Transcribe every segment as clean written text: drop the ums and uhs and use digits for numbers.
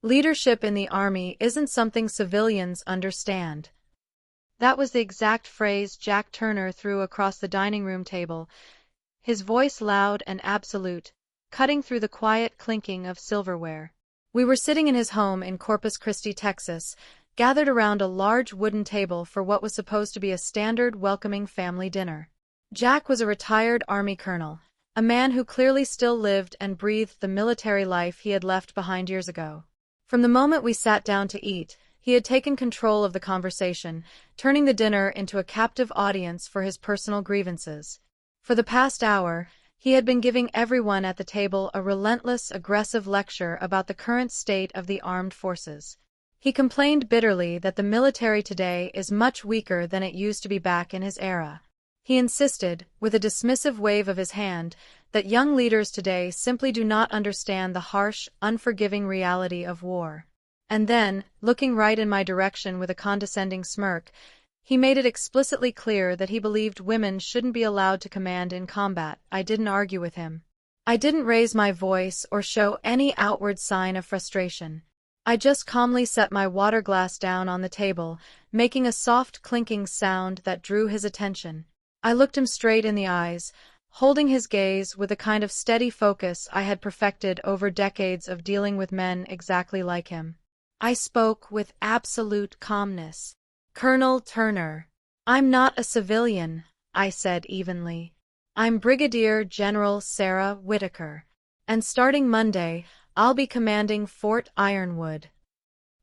Leadership in the army isn't something civilians understand. That was the exact phrase Jack Turner threw across the dining room table, his voice loud and absolute, cutting through the quiet clinking of silverware. We were sitting in his home in Corpus Christi, Texas, gathered around a large wooden table for what was supposed to be a standard welcoming family dinner. Jack was a retired Army colonel, a man who clearly still lived and breathed the military life he had left behind years ago. From the moment we sat down to eat, he had taken control of the conversation, turning the dinner into a captive audience for his personal grievances. For the past hour, he had been giving everyone at the table a relentless, aggressive lecture about the current state of the armed forces. He complained bitterly that the military today is much weaker than it used to be back in his era. He insisted, with a dismissive wave of his hand, that young leaders today simply do not understand the harsh, unforgiving reality of war. And then, looking right in my direction with a condescending smirk, he made it explicitly clear that he believed women shouldn't be allowed to command in combat. I didn't argue with him. I didn't raise my voice or show any outward sign of frustration. I just calmly set my water glass down on the table, making a soft clinking sound that drew his attention. I looked him straight in the eyes, holding his gaze with a kind of steady focus I had perfected over decades of dealing with men exactly like him. I spoke with absolute calmness. "Colonel Turner, I'm not a civilian," I said evenly. "I'm Brigadier General Sarah Whitaker, and starting Monday, I'll be commanding Fort Ironwood."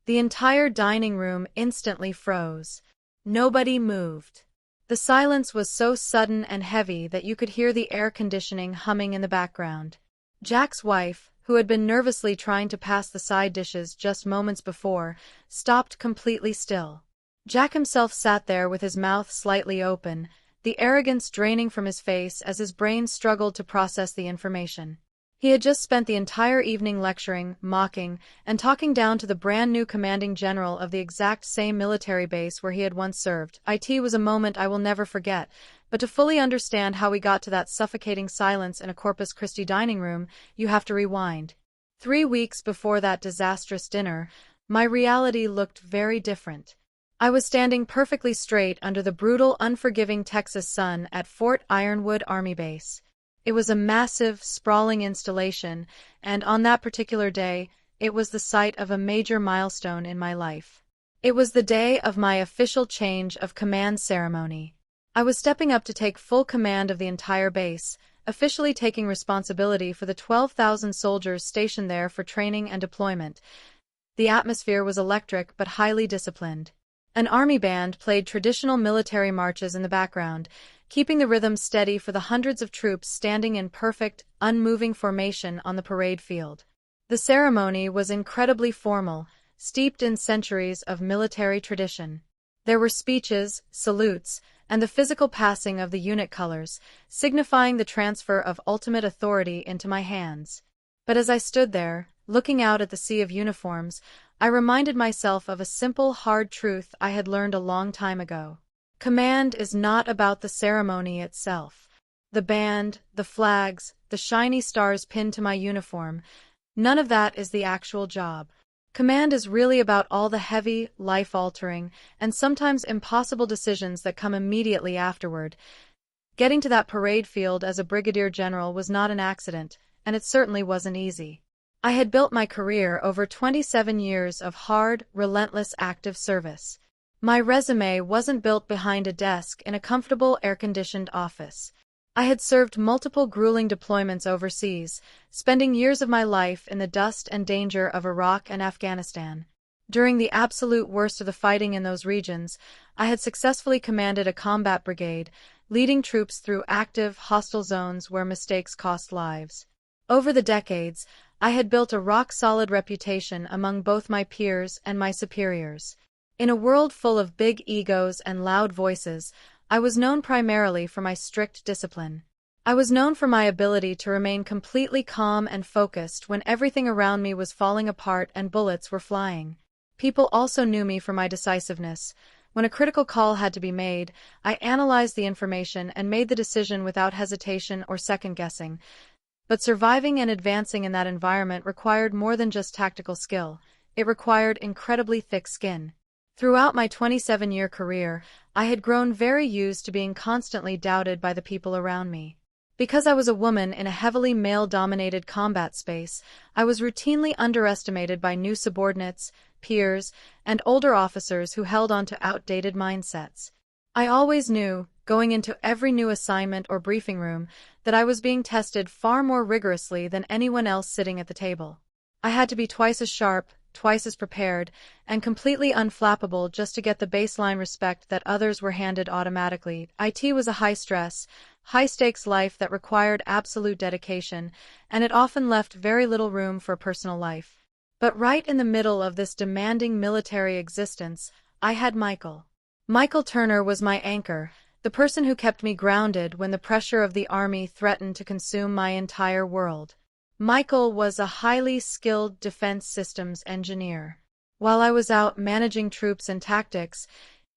The entire dining room instantly froze. Nobody moved. The silence was so sudden and heavy that you could hear the air conditioning humming in the background. Jack's wife, who had been nervously trying to pass the side dishes just moments before, stopped completely still. Jack himself sat there with his mouth slightly open, the arrogance draining from his face as his brain struggled to process the information. He had just spent the entire evening lecturing, mocking, and talking down to the brand-new commanding general of the exact same military base where he had once served. It was a moment I will never forget, but to fully understand how we got to that suffocating silence in a Corpus Christi dining room, you have to rewind. 3 weeks before that disastrous dinner, my reality looked very different. I was standing perfectly straight under the brutal, unforgiving Texas sun at Fort Ironwood Army Base. It was a massive, sprawling installation, and on that particular day, it was the site of a major milestone in my life. It was the day of my official change of command ceremony. I was stepping up to take full command of the entire base, officially taking responsibility for the 12,000 soldiers stationed there for training and deployment. The atmosphere was electric but highly disciplined. An army band played traditional military marches in the background, keeping the rhythm steady for the hundreds of troops standing in perfect, unmoving formation on the parade field. The ceremony was incredibly formal, steeped in centuries of military tradition. There were speeches, salutes, and the physical passing of the unit colors, signifying the transfer of ultimate authority into my hands. But as I stood there, looking out at the sea of uniforms, I reminded myself of a simple, hard truth I had learned a long time ago. Command is not about the ceremony itself. The band, the flags, the shiny stars pinned to my uniform, none of that is the actual job. Command is really about all the heavy, life-altering, and sometimes impossible decisions that come immediately afterward. Getting to that parade field as a brigadier general was not an accident, and it certainly wasn't easy. I had built my career over 27 years of hard, relentless active service. My resume wasn't built behind a desk in a comfortable air-conditioned office. I had served multiple grueling deployments overseas, spending years of my life in the dust and danger of Iraq and Afghanistan. During the absolute worst of the fighting in those regions, I had successfully commanded a combat brigade, leading troops through active, hostile zones where mistakes cost lives. Over the decades, I had built a rock-solid reputation among both my peers and my superiors. In a world full of big egos and loud voices, I was known primarily for my strict discipline. I was known for my ability to remain completely calm and focused when everything around me was falling apart and bullets were flying. People also knew me for my decisiveness. When a critical call had to be made, I analyzed the information and made the decision without hesitation or second-guessing. But surviving and advancing in that environment required more than just tactical skill. it required incredibly thick skin. Throughout my 27-year career, I had grown very used to being constantly doubted by the people around me. Because I was a woman in a heavily male-dominated combat space, I was routinely underestimated by new subordinates, peers, and older officers who held on to outdated mindsets. I always knew, going into every new assignment or briefing room, that I was being tested far more rigorously than anyone else sitting at the table. I had to be twice as sharp, twice as prepared, and completely unflappable just to get the baseline respect that others were handed automatically. IT was a high-stress, high-stakes life that required absolute dedication, and it often left very little room for personal life. But right in the middle of this demanding military existence, I had Michael. Michael Turner was my anchor, the person who kept me grounded when the pressure of the Army threatened to consume my entire world. Michael was a highly skilled defense systems engineer. While I was out managing troops and tactics,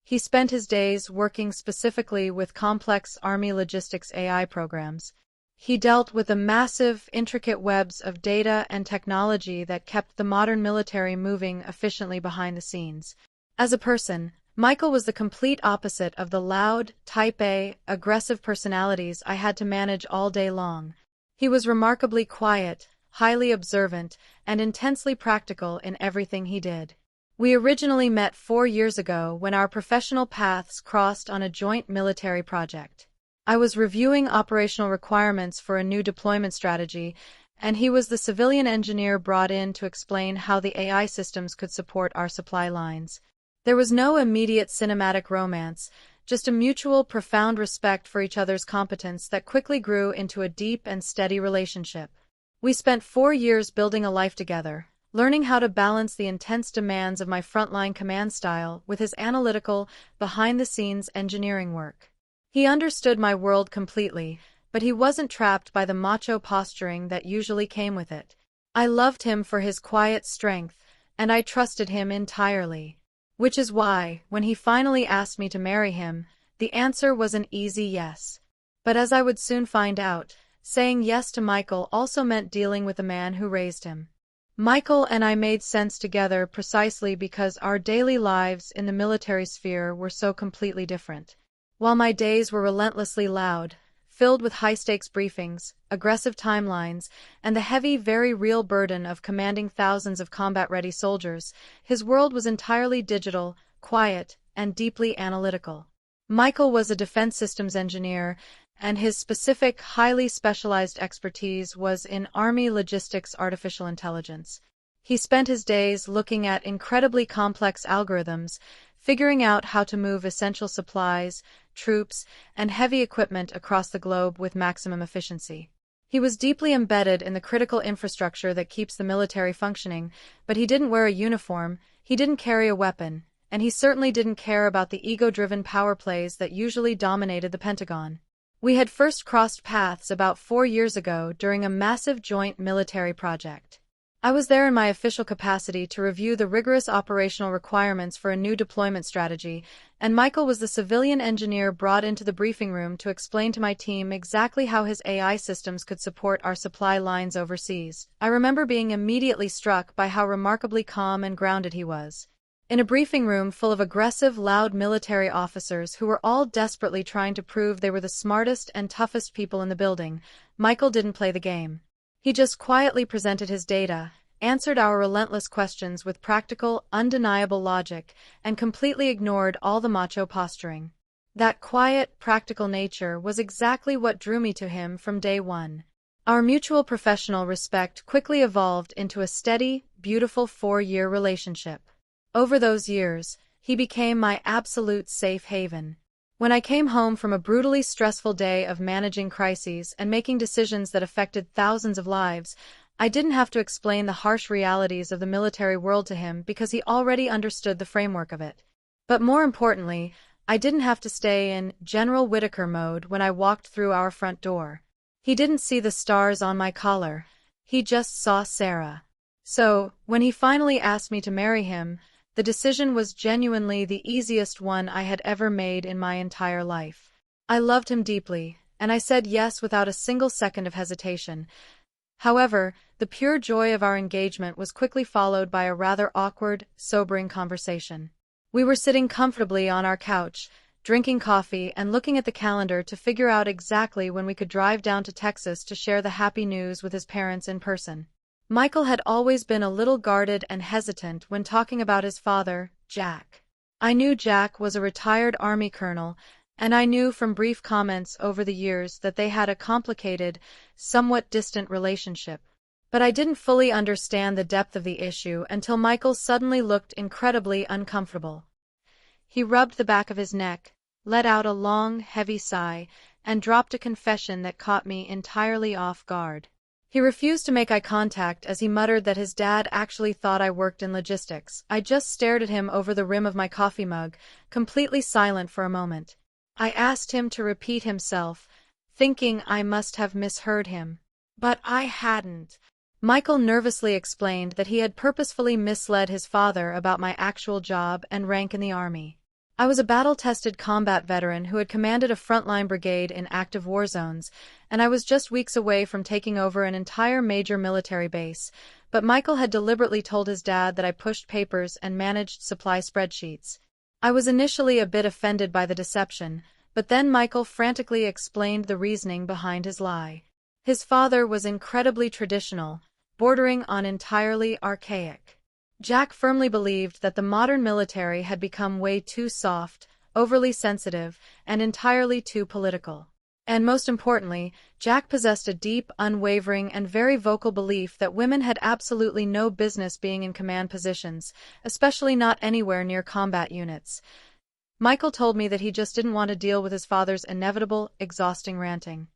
he spent his days working specifically with complex Army logistics AI programs. He dealt with the massive, intricate webs of data and technology that kept the modern military moving efficiently behind the scenes. As a person, Michael was the complete opposite of the loud, type A, aggressive personalities I had to manage all day long. He was remarkably quiet, highly observant, and intensely practical in everything he did. We originally met 4 years ago when our professional paths crossed on a joint military project. I was reviewing operational requirements for a new deployment strategy, and he was the civilian engineer brought in to explain how the AI systems could support our supply lines. There was no immediate cinematic romance, just a mutual, profound respect for each other's competence that quickly grew into a deep and steady relationship. We spent 4 years building a life together, learning how to balance the intense demands of my frontline command style with his analytical, behind-the-scenes engineering work. He understood my world completely, but he wasn't trapped by the macho posturing that usually came with it. I loved him for his quiet strength, and I trusted him entirely. Which is why, when he finally asked me to marry him, the answer was an easy yes. But as I would soon find out, saying yes to Michael also meant dealing with the man who raised him. Michael and I made sense together precisely because our daily lives in the military sphere were so completely different. While my days were relentlessly loud, filled with high-stakes briefings, aggressive timelines, and the heavy, very real burden of commanding thousands of combat-ready soldiers, his world was entirely digital, quiet, and deeply analytical. Michael was a defense systems engineer, and his specific, highly specialized expertise was in Army logistics artificial intelligence. He spent his days looking at incredibly complex algorithms, figuring out how to move essential supplies, troops, and heavy equipment across the globe with maximum efficiency. He was deeply embedded in the critical infrastructure that keeps the military functioning, but he didn't wear a uniform, he didn't carry a weapon, and he certainly didn't care about the ego-driven power plays that usually dominated the Pentagon. We had first crossed paths about 4 years ago during a massive joint military project. I was there in my official capacity to review the rigorous operational requirements for a new deployment strategy, and Michael was the civilian engineer brought into the briefing room to explain to my team exactly how his AI systems could support our supply lines overseas. I remember being immediately struck by how remarkably calm and grounded he was. In a briefing room full of aggressive, loud military officers who were all desperately trying to prove they were the smartest and toughest people in the building, Michael didn't play the game. He just quietly presented his data, answered our relentless questions with practical, undeniable logic, and completely ignored all the macho posturing. That quiet, practical nature was exactly what drew me to him from day one. Our mutual professional respect quickly evolved into a steady, beautiful 4-year relationship. Over those years, he became my absolute safe haven. When I came home from a brutally stressful day of managing crises and making decisions that affected thousands of lives, I didn't have to explain the harsh realities of the military world to him because he already understood the framework of it. But more importantly, I didn't have to stay in General Whitaker mode when I walked through our front door. He didn't see the stars on my collar, he just saw Sarah. So, when he finally asked me to marry him, the decision was genuinely the easiest one I had ever made in my entire life. I loved him deeply, and I said yes without a single second of hesitation, However, the pure joy of our engagement was quickly followed by a rather awkward, sobering conversation. We were sitting comfortably on our couch, drinking coffee and looking at the calendar to figure out exactly when we could drive down to Texas to share the happy news with his parents in person. Michael had always been a little guarded and hesitant when talking about his father, Jack. I knew Jack was a retired Army colonel, and I knew from brief comments over the years that they had a complicated, somewhat distant relationship. But I didn't fully understand the depth of the issue until Michael suddenly looked incredibly uncomfortable. He rubbed the back of his neck, let out a long, heavy sigh, and dropped a confession that caught me entirely off guard. He refused to make eye contact as he muttered that his dad actually thought I worked in logistics. I just stared at him over the rim of my coffee mug, completely silent for a moment. I asked him to repeat himself, thinking I must have misheard him. But I hadn't. Michael nervously explained that he had purposefully misled his father about my actual job and rank in the Army. I was a battle-tested combat veteran who had commanded a frontline brigade in active war zones, and I was just weeks away from taking over an entire major military base, but Michael had deliberately told his dad that I pushed papers and managed supply spreadsheets. I was initially a bit offended by the deception, but then Michael frantically explained the reasoning behind his lie. His father was incredibly traditional, bordering on entirely archaic. Jack firmly believed that the modern military had become way too soft, overly sensitive, and entirely too political. And most importantly, Jack possessed a deep, unwavering, and very vocal belief that women had absolutely no business being in command positions, especially not anywhere near combat units. Michael told me that he just didn't want to deal with his father's inevitable, exhausting ranting.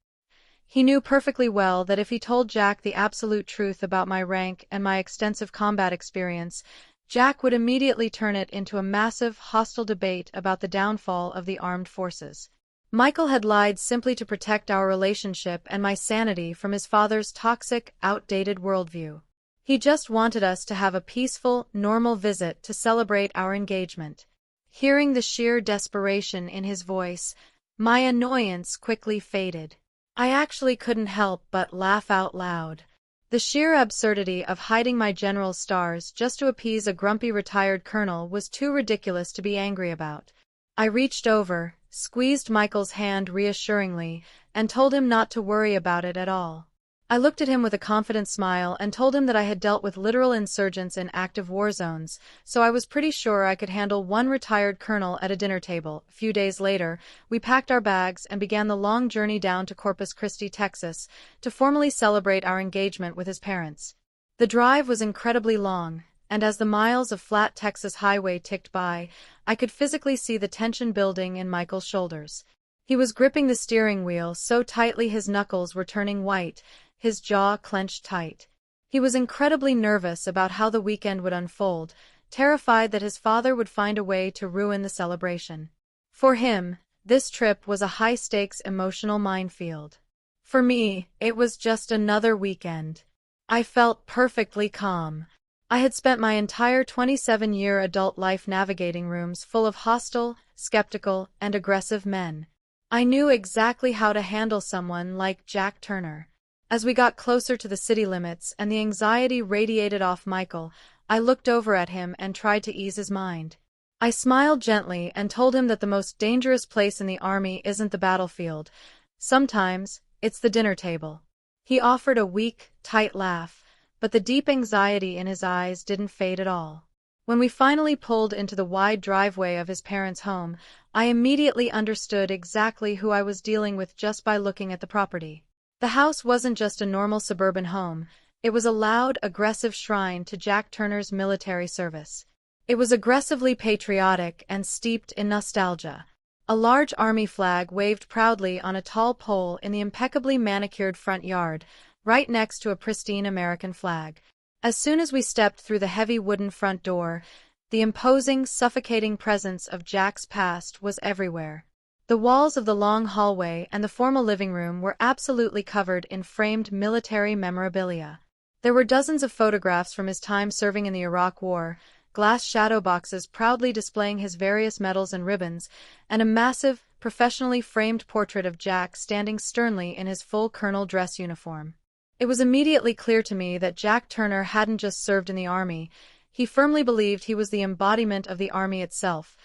He knew perfectly well that if he told Jack the absolute truth about my rank and my extensive combat experience, Jack would immediately turn it into a massive, hostile debate about the downfall of the armed forces. Michael had lied simply to protect our relationship and my sanity from his father's toxic, outdated worldview. He just wanted us to have a peaceful, normal visit to celebrate our engagement. Hearing the sheer desperation in his voice, my annoyance quickly faded. I actually couldn't help but laugh out loud. The sheer absurdity of hiding my general's stars just to appease a grumpy retired colonel was too ridiculous to be angry about. I reached over, squeezed Michael's hand reassuringly, and told him not to worry about it at all. I looked at him with a confident smile and told him that I had dealt with literal insurgents in active war zones, so I was pretty sure I could handle one retired colonel at a dinner table. A few days later, we packed our bags and began the long journey down to Corpus Christi, Texas, to formally celebrate our engagement with his parents. The drive was incredibly long, and as the miles of flat Texas highway ticked by, I could physically see the tension building in Michael's shoulders. He was gripping the steering wheel so tightly his knuckles were turning white, his jaw clenched tight. He was incredibly nervous about how the weekend would unfold, terrified that his father would find a way to ruin the celebration. For him, this trip was a high-stakes emotional minefield. For me, it was just another weekend. I felt perfectly calm. I had spent my entire 27-year adult life navigating rooms full of hostile, skeptical, and aggressive men. I knew exactly how to handle someone like Jack Turner. As we got closer to the city limits and the anxiety radiated off Michael, I looked over at him and tried to ease his mind. I smiled gently and told him that the most dangerous place in the Army isn't the battlefield. Sometimes, it's the dinner table. He offered a weak, tight laugh, but the deep anxiety in his eyes didn't fade at all. When we finally pulled into the wide driveway of his parents' home, I immediately understood exactly who I was dealing with just by looking at the property. The house wasn't just a normal suburban home, it was a loud, aggressive shrine to Jack Turner's military service. It was aggressively patriotic and steeped in nostalgia. A large Army flag waved proudly on a tall pole in the impeccably manicured front yard, right next to a pristine American flag. As soon as we stepped through the heavy wooden front door, the imposing, suffocating presence of Jack's past was everywhere. The walls of the long hallway and the formal living room were absolutely covered in framed military memorabilia. There were dozens of photographs from his time serving in the Iraq War, glass shadow boxes proudly displaying his various medals and ribbons, and a massive, professionally framed portrait of Jack standing sternly in his full colonel dress uniform. It was immediately clear to me that Jack Turner hadn't just served in the army. He firmly believed he was the embodiment of the army itself.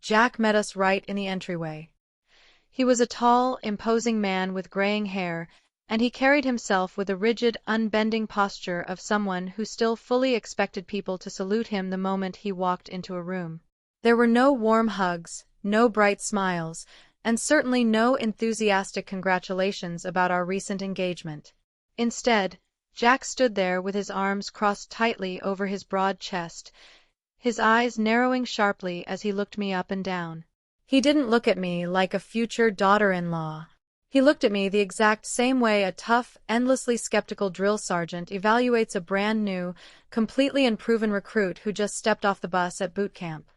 Jack met us right in the entryway. He was a tall, imposing man with graying hair, and he carried himself with a rigid, unbending posture of someone who still fully expected people to salute him the moment he walked into a room. There were no warm hugs, no bright smiles, and certainly no enthusiastic congratulations about our recent engagement. Instead, Jack stood there with his arms crossed tightly over his broad chest, his eyes narrowing sharply as he looked me up and down. He didn't look at me like a future daughter-in-law. He looked at me the exact same way a tough, endlessly skeptical drill sergeant evaluates a brand-new, completely unproven recruit who just stepped off the bus at boot camp.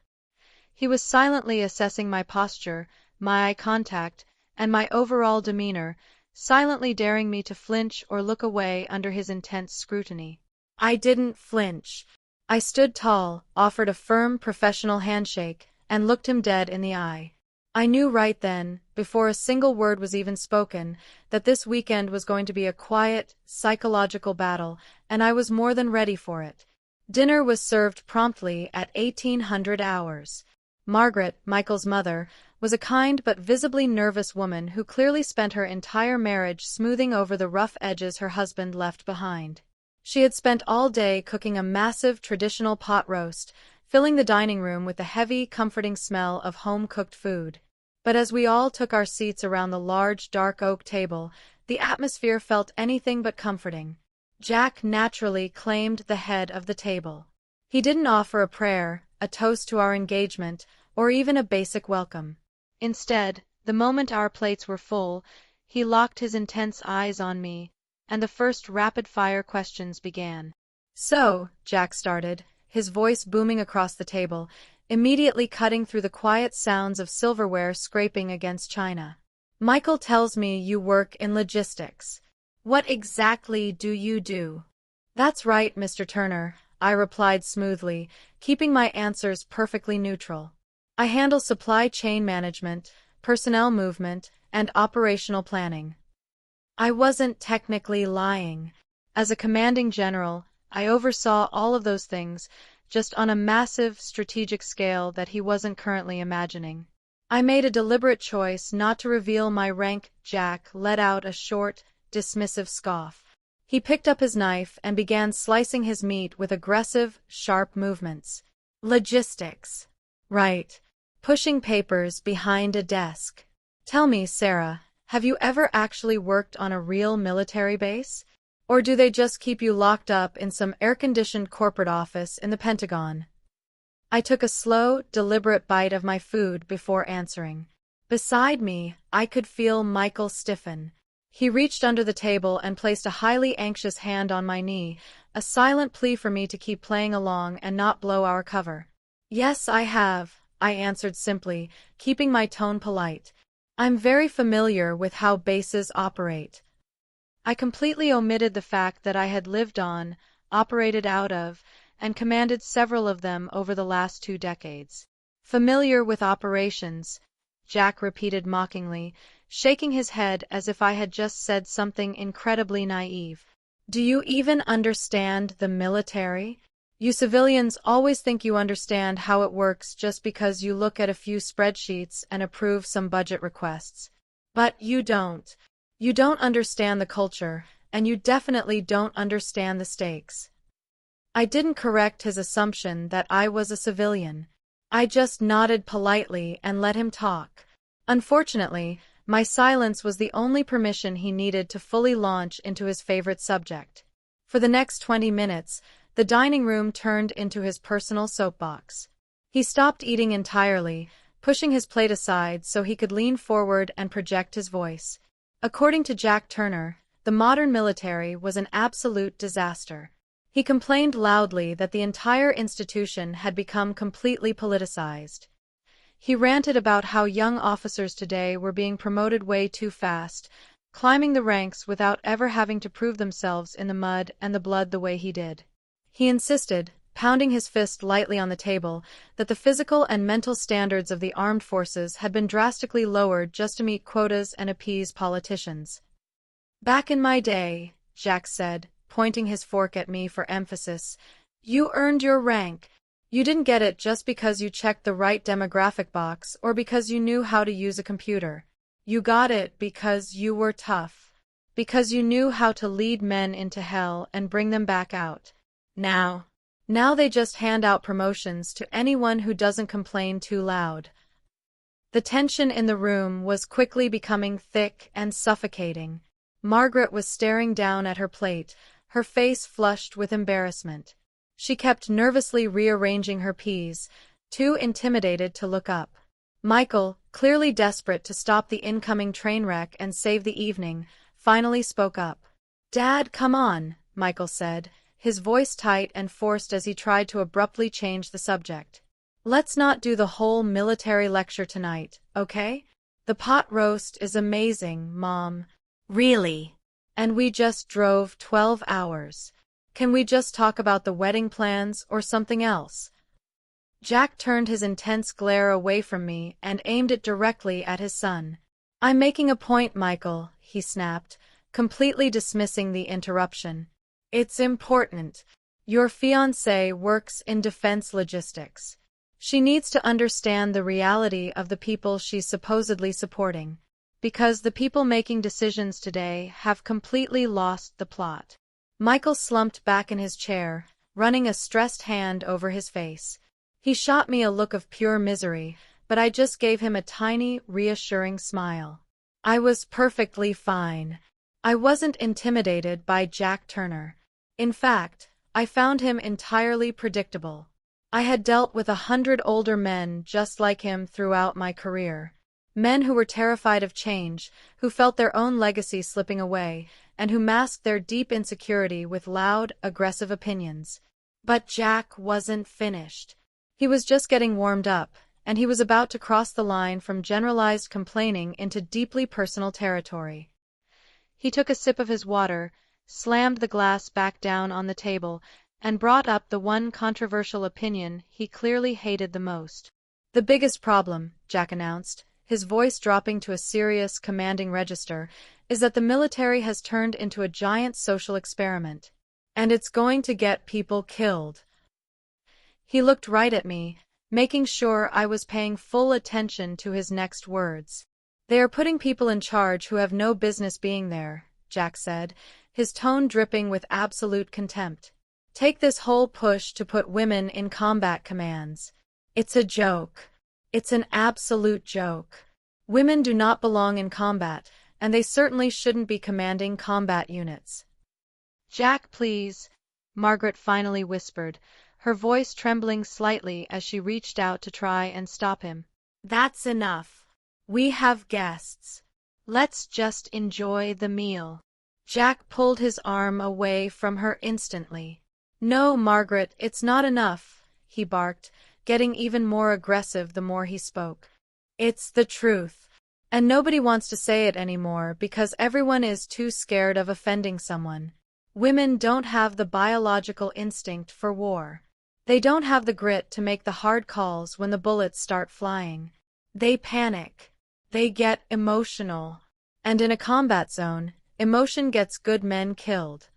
He was silently assessing my posture, my eye contact, and my overall demeanor, silently daring me to flinch or look away under his intense scrutiny. I didn't flinch. I stood tall, offered a firm, professional handshake, and looked him dead in the eye. I knew right then, before a single word was even spoken, that this weekend was going to be a quiet, psychological battle, and I was more than ready for it. Dinner was served promptly at 1800 hours. Margaret, Michael's mother, was a kind but visibly nervous woman who clearly spent her entire marriage smoothing over the rough edges her husband left behind. She had spent all day cooking a massive traditional pot roast, filling the dining room with the heavy, comforting smell of home-cooked food. But as we all took our seats around the large, dark oak table, the atmosphere felt anything but comforting. Jack naturally claimed the head of the table. He didn't offer a prayer, a toast to our engagement, or even a basic welcome. Instead, the moment our plates were full, he locked his intense eyes on me, and the first rapid-fire questions began. "So," Jack started, his voice booming across the table, immediately cutting through the quiet sounds of silverware scraping against china. "Michael tells me you work in logistics. What exactly do you do?" "That's right, Mr. Turner," I replied smoothly, keeping my answers perfectly neutral. "I handle supply chain management, personnel movement, and operational planning." I wasn't technically lying. As a commanding general, I oversaw all of those things, just on a massive, strategic scale that he wasn't currently imagining. I made a deliberate choice not to reveal my rank. Jack let out a short, dismissive scoff. He picked up his knife and began slicing his meat with aggressive, sharp movements. "Logistics. Right. Pushing papers behind a desk. Tell me, Sarah, have you ever actually worked on a real military base? Or do they just keep you locked up in some air-conditioned corporate office in the Pentagon?" I took a slow, deliberate bite of my food before answering. Beside me, I could feel Michael stiffen. He reached under the table and placed a highly anxious hand on my knee, a silent plea for me to keep playing along and not blow our cover. "Yes, I have," I answered simply, keeping my tone polite. "I'm very familiar with how bases operate." I completely omitted the fact that I had lived on, operated out of, and commanded several of them over the last 2 decades. "Familiar with operations," Jack repeated mockingly, shaking his head as if I had just said something incredibly naive. "Do you even understand the military? You civilians always think you understand how it works just because you look at a few spreadsheets and approve some budget requests. But you don't. You don't understand the culture, and you definitely don't understand the stakes." I didn't correct his assumption that I was a civilian. I just nodded politely and let him talk. Unfortunately, my silence was the only permission he needed to fully launch into his favorite subject. For the next 20 minutes, the dining room turned into his personal soapbox. He stopped eating entirely, pushing his plate aside so he could lean forward and project his voice. According to Jack Turner, the modern military was an absolute disaster. He complained loudly that the entire institution had become completely politicized. He ranted about how young officers today were being promoted way too fast, climbing the ranks without ever having to prove themselves in the mud and the blood the way he did. He insisted, pounding his fist lightly on the table, that the physical and mental standards of the armed forces had been drastically lowered just to meet quotas and appease politicians. "Back in my day," Jack said, pointing his fork at me for emphasis. You earned your rank. You didn't get it just because you checked the right demographic box or because you knew how to use a computer. You got it because you were tough. Because you knew how to lead men into hell and bring them back out. Now they just hand out promotions to anyone who doesn't complain too loud. The tension in the room was quickly becoming thick and suffocating. Margaret was staring down at her plate, her face flushed with embarrassment. She kept nervously rearranging her peas, too intimidated to look up. Michael, clearly desperate to stop the incoming train wreck and save the evening, finally spoke up. "Dad, come on," Michael said, his voice tight and forced as he tried to abruptly change the subject. "Let's not do the whole military lecture tonight, okay? The pot roast is amazing, Mom." "Really? And we just drove 12 hours. Can we just talk about the wedding plans or something else?" Jack turned his intense glare away from me and aimed it directly at his son. "I'm making a point, Michael," he snapped, completely dismissing the interruption. "It's important. Your fiancé works in defense logistics. She needs to understand the reality of the people she's supposedly supporting, because the people making decisions today have completely lost the plot." Michael slumped back in his chair, running a stressed hand over his face. He shot me a look of pure misery, but I just gave him a tiny, reassuring smile. I was perfectly fine. I wasn't intimidated by Jack Turner. In fact, I found him entirely predictable. I had dealt with 100 older men just like him throughout my career. Men who were terrified of change, who felt their own legacy slipping away, and who masked their deep insecurity with loud, aggressive opinions. But Jack wasn't finished. He was just getting warmed up, and he was about to cross the line from generalized complaining into deeply personal territory. He took a sip of his water, slammed the glass back down on the table, and brought up the one controversial opinion he clearly hated the most. "The biggest problem," Jack announced, his voice dropping to a serious, commanding register, "is that the military has turned into a giant social experiment. And it's going to get people killed." He looked right at me, making sure I was paying full attention to his next words. "They are putting people in charge who have no business being there," Jack said, his tone dripping with absolute contempt. "Take this whole push to put women in combat commands. It's a joke. It's an absolute joke. Women do not belong in combat, and they certainly shouldn't be commanding combat units." "Jack, please," Margaret finally whispered, her voice trembling slightly as she reached out to try and stop him. "That's enough. We have guests. Let's just enjoy the meal." Jack pulled his arm away from her instantly. "No, Margaret, it's not enough," he barked, getting even more aggressive the more he spoke. "It's the truth. And nobody wants to say it anymore because everyone is too scared of offending someone. Women don't have the biological instinct for war. They don't have the grit to make the hard calls when the bullets start flying. They panic. They get emotional. And in a combat zone, emotion gets good men killed."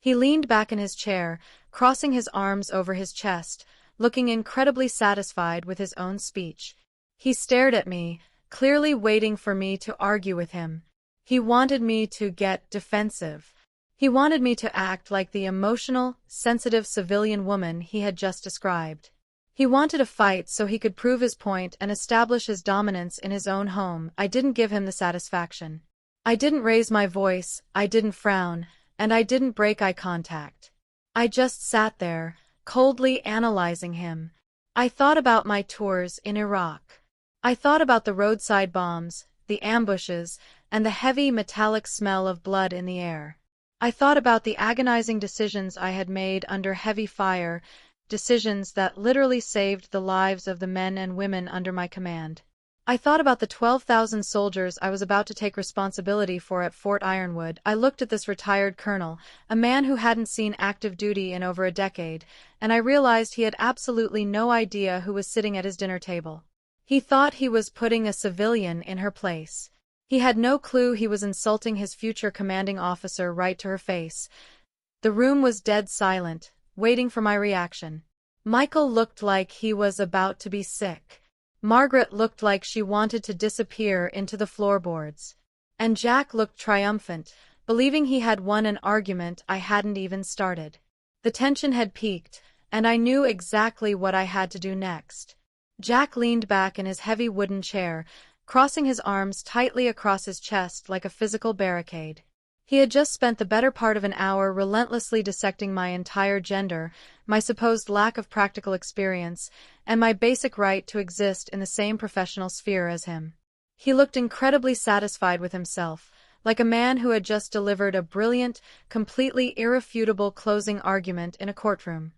He leaned back in his chair, crossing his arms over his chest, looking incredibly satisfied with his own speech. He stared at me, clearly waiting for me to argue with him. He wanted me to get defensive. He wanted me to act like the emotional, sensitive civilian woman he had just described. He wanted a fight so he could prove his point and establish his dominance in his own home. I didn't give him the satisfaction. I didn't raise my voice, I didn't frown, and I didn't break eye contact. I just sat there, coldly analyzing him. I thought about my tours in Iraq. I thought about the roadside bombs, the ambushes, and the heavy metallic smell of blood in the air. I thought about the agonizing decisions I had made under heavy fire, decisions that literally saved the lives of the men and women under my command. I thought about the 12,000 soldiers I was about to take responsibility for at Fort Ironwood. I looked at this retired colonel, a man who hadn't seen active duty in over a decade, and I realized he had absolutely no idea who was sitting at his dinner table. He thought he was putting a civilian in her place. He had no clue he was insulting his future commanding officer right to her face. The room was dead silent, waiting for my reaction. Michael looked like he was about to be sick. Margaret looked like she wanted to disappear into the floorboards. And Jack looked triumphant, believing he had won an argument I hadn't even started. The tension had peaked, and I knew exactly what I had to do next. Jack leaned back in his heavy wooden chair, crossing his arms tightly across his chest like a physical barricade. He had just spent the better part of an hour relentlessly dissecting my entire gender, my supposed lack of practical experience, and my basic right to exist in the same professional sphere as him. He looked incredibly satisfied with himself, like a man who had just delivered a brilliant, completely irrefutable closing argument in a courtroom.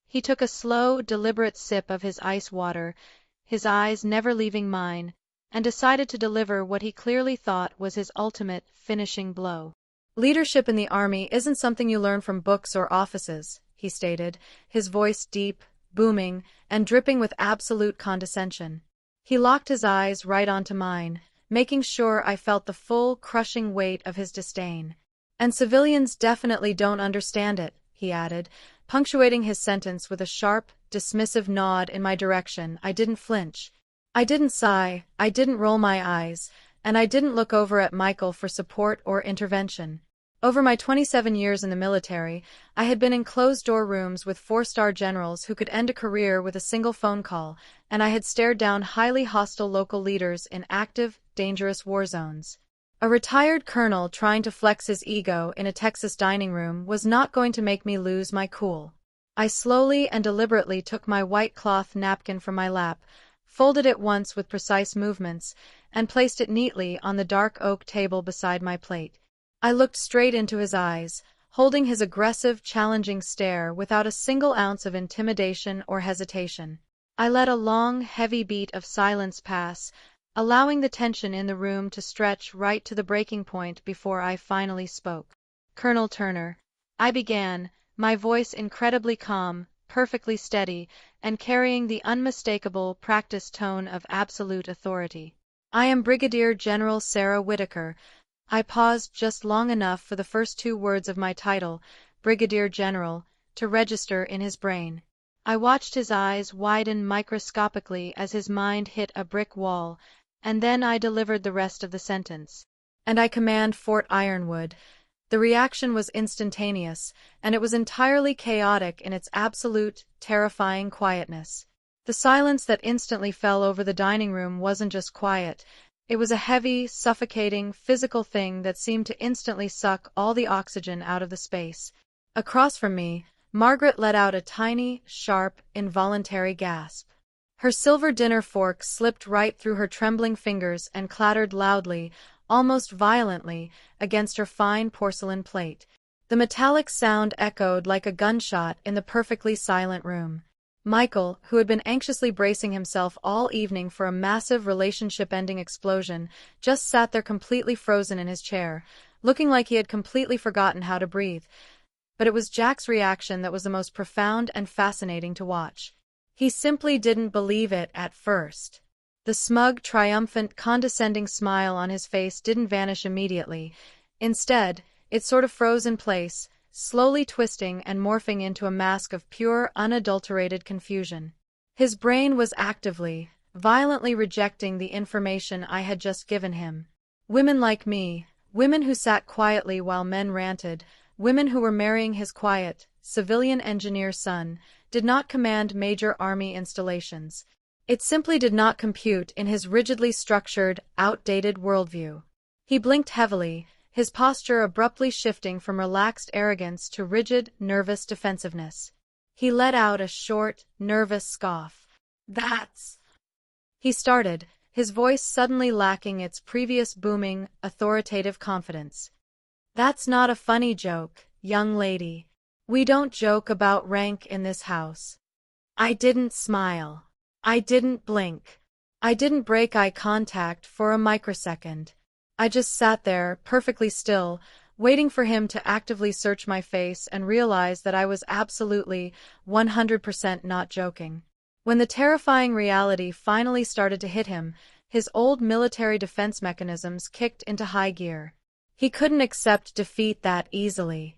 He took a slow, deliberate sip of his ice water, his eyes never leaving mine, and decided to deliver what he clearly thought was his ultimate, finishing blow. "Leadership in the Army isn't something you learn from books or offices," he stated, his voice deep, booming, and dripping with absolute condescension. He locked his eyes right onto mine, making sure I felt the full, crushing weight of his disdain. "And civilians definitely don't understand it," he added, punctuating his sentence with a sharp, dismissive nod in my direction. I didn't flinch. I didn't sigh, I didn't roll my eyes, and I didn't look over at Michael for support or intervention. Over my 27 years in the military, I had been in closed-door rooms with four-star generals who could end a career with a single phone call, and I had stared down highly hostile local leaders in active, dangerous war zones. A retired colonel trying to flex his ego in a Texas dining room was not going to make me lose my cool. I slowly and deliberately took my white cloth napkin from my lap, folded it once with precise movements, and placed it neatly on the dark oak table beside my plate. I looked straight into his eyes, holding his aggressive, challenging stare without a single ounce of intimidation or hesitation. I let a long, heavy beat of silence pass, allowing the tension in the room to stretch right to the breaking point before I finally spoke. "Colonel Turner," I began, my voice incredibly calm, perfectly steady, and carrying the unmistakable, practiced tone of absolute authority. "I am Brigadier General Sarah Whitaker." I paused just long enough for the first two words of my title, Brigadier General, to register in his brain. I watched his eyes widen microscopically as his mind hit a brick wall, and then I delivered the rest of the sentence. "And I command Fort Ironwood." The reaction was instantaneous, and it was entirely chaotic in its absolute, terrifying quietness. The silence that instantly fell over the dining room wasn't just quiet. It was a heavy, suffocating, physical thing that seemed to instantly suck all the oxygen out of the space. Across from me, Margaret let out a tiny, sharp, involuntary gasp. Her silver dinner fork slipped right through her trembling fingers and clattered loudly, almost violently, against her fine porcelain plate. The metallic sound echoed like a gunshot in the perfectly silent room. Michael, who had been anxiously bracing himself all evening for a massive relationship-ending explosion, just sat there completely frozen in his chair, looking like he had completely forgotten how to breathe. But it was Jack's reaction that was the most profound and fascinating to watch. He simply didn't believe it at first. The smug, triumphant, condescending smile on his face didn't vanish immediately. Instead, it sort of froze in place, slowly twisting and morphing into a mask of pure, unadulterated confusion. His brain was actively, violently rejecting the information I had just given him. Women like me, women who sat quietly while men ranted, women who were marrying his quiet, civilian engineer son, did not command major army installations. It simply did not compute in his rigidly structured, outdated worldview. He blinked heavily, his posture abruptly shifting from relaxed arrogance to rigid, nervous defensiveness. He let out a short, nervous scoff. "That's..." he started, his voice suddenly lacking its previous booming, authoritative confidence. "That's not a funny joke, young lady. We don't joke about rank in this house." I didn't smile. I didn't blink. I didn't break eye contact for a microsecond. I just sat there, perfectly still, waiting for him to actively search my face and realize that I was absolutely, 100% not joking. When the terrifying reality finally started to hit him, His old military defense mechanisms kicked into high gear. He couldn't accept defeat that easily.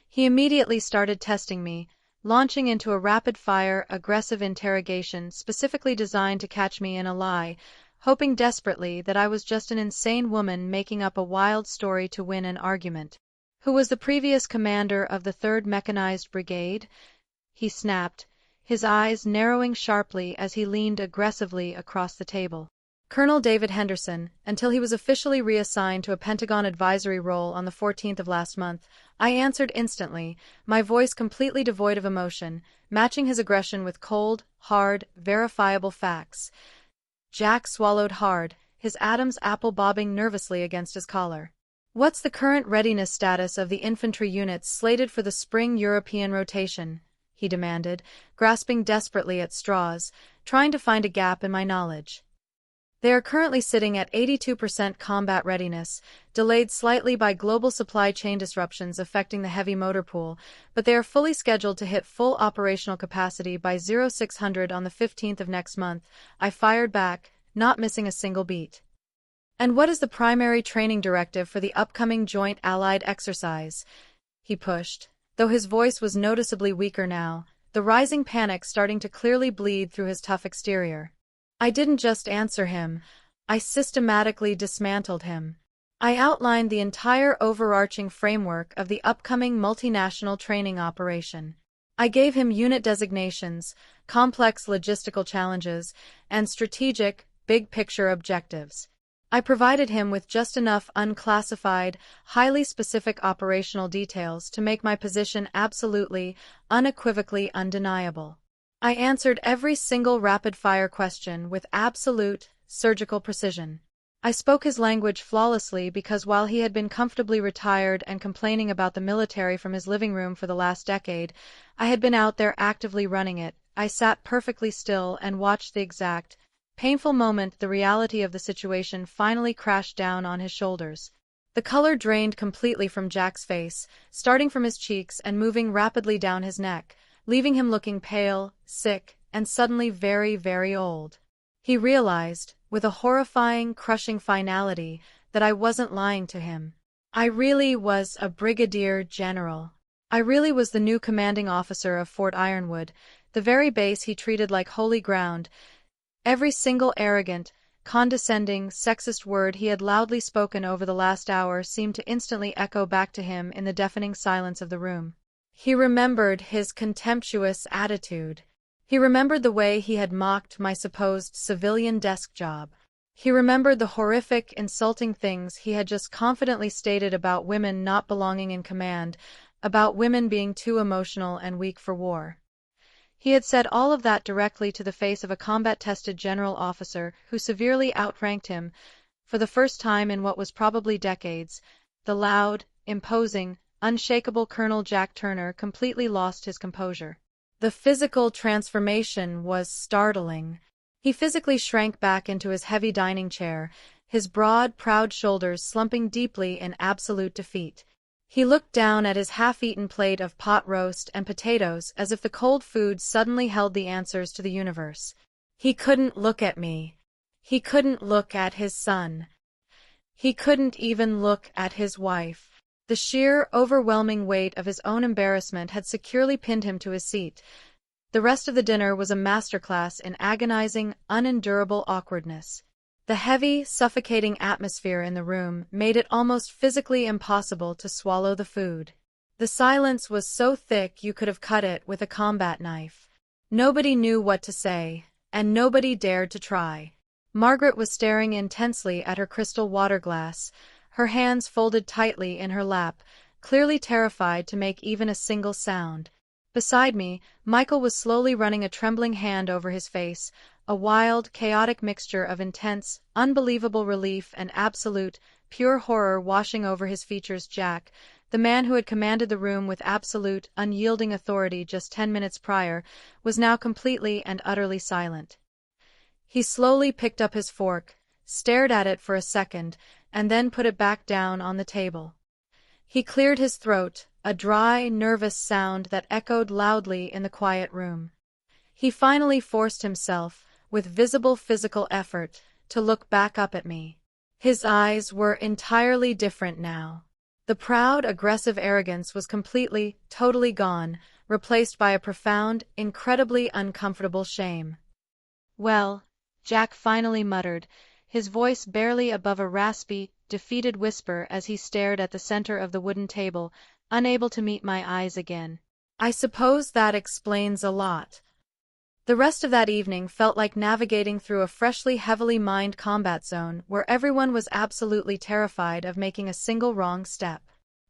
He immediately started testing me, launching into a rapid-fire, aggressive interrogation specifically designed to catch me in a lie, hoping desperately that I was just an insane woman making up a wild story to win an argument. "Who was the previous commander of the 3rd Mechanized Brigade?" he snapped, his eyes narrowing sharply as he leaned aggressively across the table. "Colonel David Henderson, until he was officially reassigned to a Pentagon advisory role on the 14th of last month," I answered instantly, my voice completely devoid of emotion, matching his aggression with cold, hard, verifiable facts. Jack swallowed hard, his Adam's apple bobbing nervously against his collar. "What's the current readiness status of the infantry units slated for the spring European rotation?" he demanded, grasping desperately at straws, trying to find a gap in my knowledge. "They are currently sitting at 82% combat readiness, delayed slightly by global supply chain disruptions affecting the heavy motor pool, but they are fully scheduled to hit full operational capacity by 0600 on the 15th of next month," I fired back, not missing a single beat. "And what is the primary training directive for the upcoming Joint Allied exercise?" he pushed, though his voice was noticeably weaker now, the rising panic starting to clearly bleed through his tough exterior. I didn't just answer him, I systematically dismantled him. I outlined the entire overarching framework of the upcoming multinational training operation. I gave him unit designations, complex logistical challenges, and strategic, big-picture objectives. I provided him with just enough unclassified, highly specific operational details to make my position absolutely, unequivocally undeniable. I answered every single rapid-fire question with absolute, surgical precision. I spoke his language flawlessly because while he had been comfortably retired and complaining about the military from his living room for the last decade, I had been out there actively running it. I sat perfectly still and watched the exact, painful moment the reality of the situation finally crashed down on his shoulders. The color drained completely from Jack's face, starting from his cheeks and moving rapidly down his neck, leaving him looking pale, sick, and suddenly very, very old. He realized, with a horrifying, crushing finality, that I wasn't lying to him. I really was a brigadier general. I really was the new commanding officer of Fort Ironwood, the very base he treated like holy ground. Every single arrogant, condescending, sexist word he had loudly spoken over the last hour seemed to instantly echo back to him in the deafening silence of the room. He remembered his contemptuous attitude. He remembered the way he had mocked my supposed civilian desk job. He remembered the horrific, insulting things he had just confidently stated about women not belonging in command, about women being too emotional and weak for war. He had said all of that directly to the face of a combat-tested general officer who severely outranked him, for the first time in what was probably decades. The loud, imposing, unshakable Colonel Jack Turner completely lost his composure. The physical transformation was startling. He physically shrank back into his heavy dining chair, his broad, proud shoulders slumping deeply in absolute defeat. He looked down at his half-eaten plate of pot roast and potatoes as if the cold food suddenly held the answers to the universe. He couldn't look at me. He couldn't look at his son. He couldn't even look at his wife. The sheer, overwhelming weight of his own embarrassment had securely pinned him to his seat. The rest of the dinner was a masterclass in agonizing, unendurable awkwardness. The heavy, suffocating atmosphere in the room made it almost physically impossible to swallow the food. The silence was so thick you could have cut it with a combat knife. Nobody knew what to say, and nobody dared to try. Margaret was staring intensely at her crystal water glass, her hands folded tightly in her lap, clearly terrified to make even a single sound. Beside me, Michael was slowly running a trembling hand over his face, a wild, chaotic mixture of intense, unbelievable relief and absolute, pure horror washing over his features. Jack, the man who had commanded the room with absolute, unyielding authority just 10 minutes prior, was now completely and utterly silent. He slowly picked up his fork, stared at it for a second, and then put it back down on the table. He cleared his throat, a dry, nervous sound that echoed loudly in the quiet room. He finally forced himself, with visible physical effort, to look back up at me. His eyes were entirely different now. The proud, aggressive arrogance was completely, totally gone, replaced by a profound, incredibly uncomfortable shame. "Well," Jack finally muttered, his voice barely above a raspy, defeated whisper as he stared at the center of the wooden table, unable to meet my eyes again. "I suppose that explains a lot." The rest of that evening felt like navigating through a freshly heavily mined combat zone where everyone was absolutely terrified of making a single wrong step.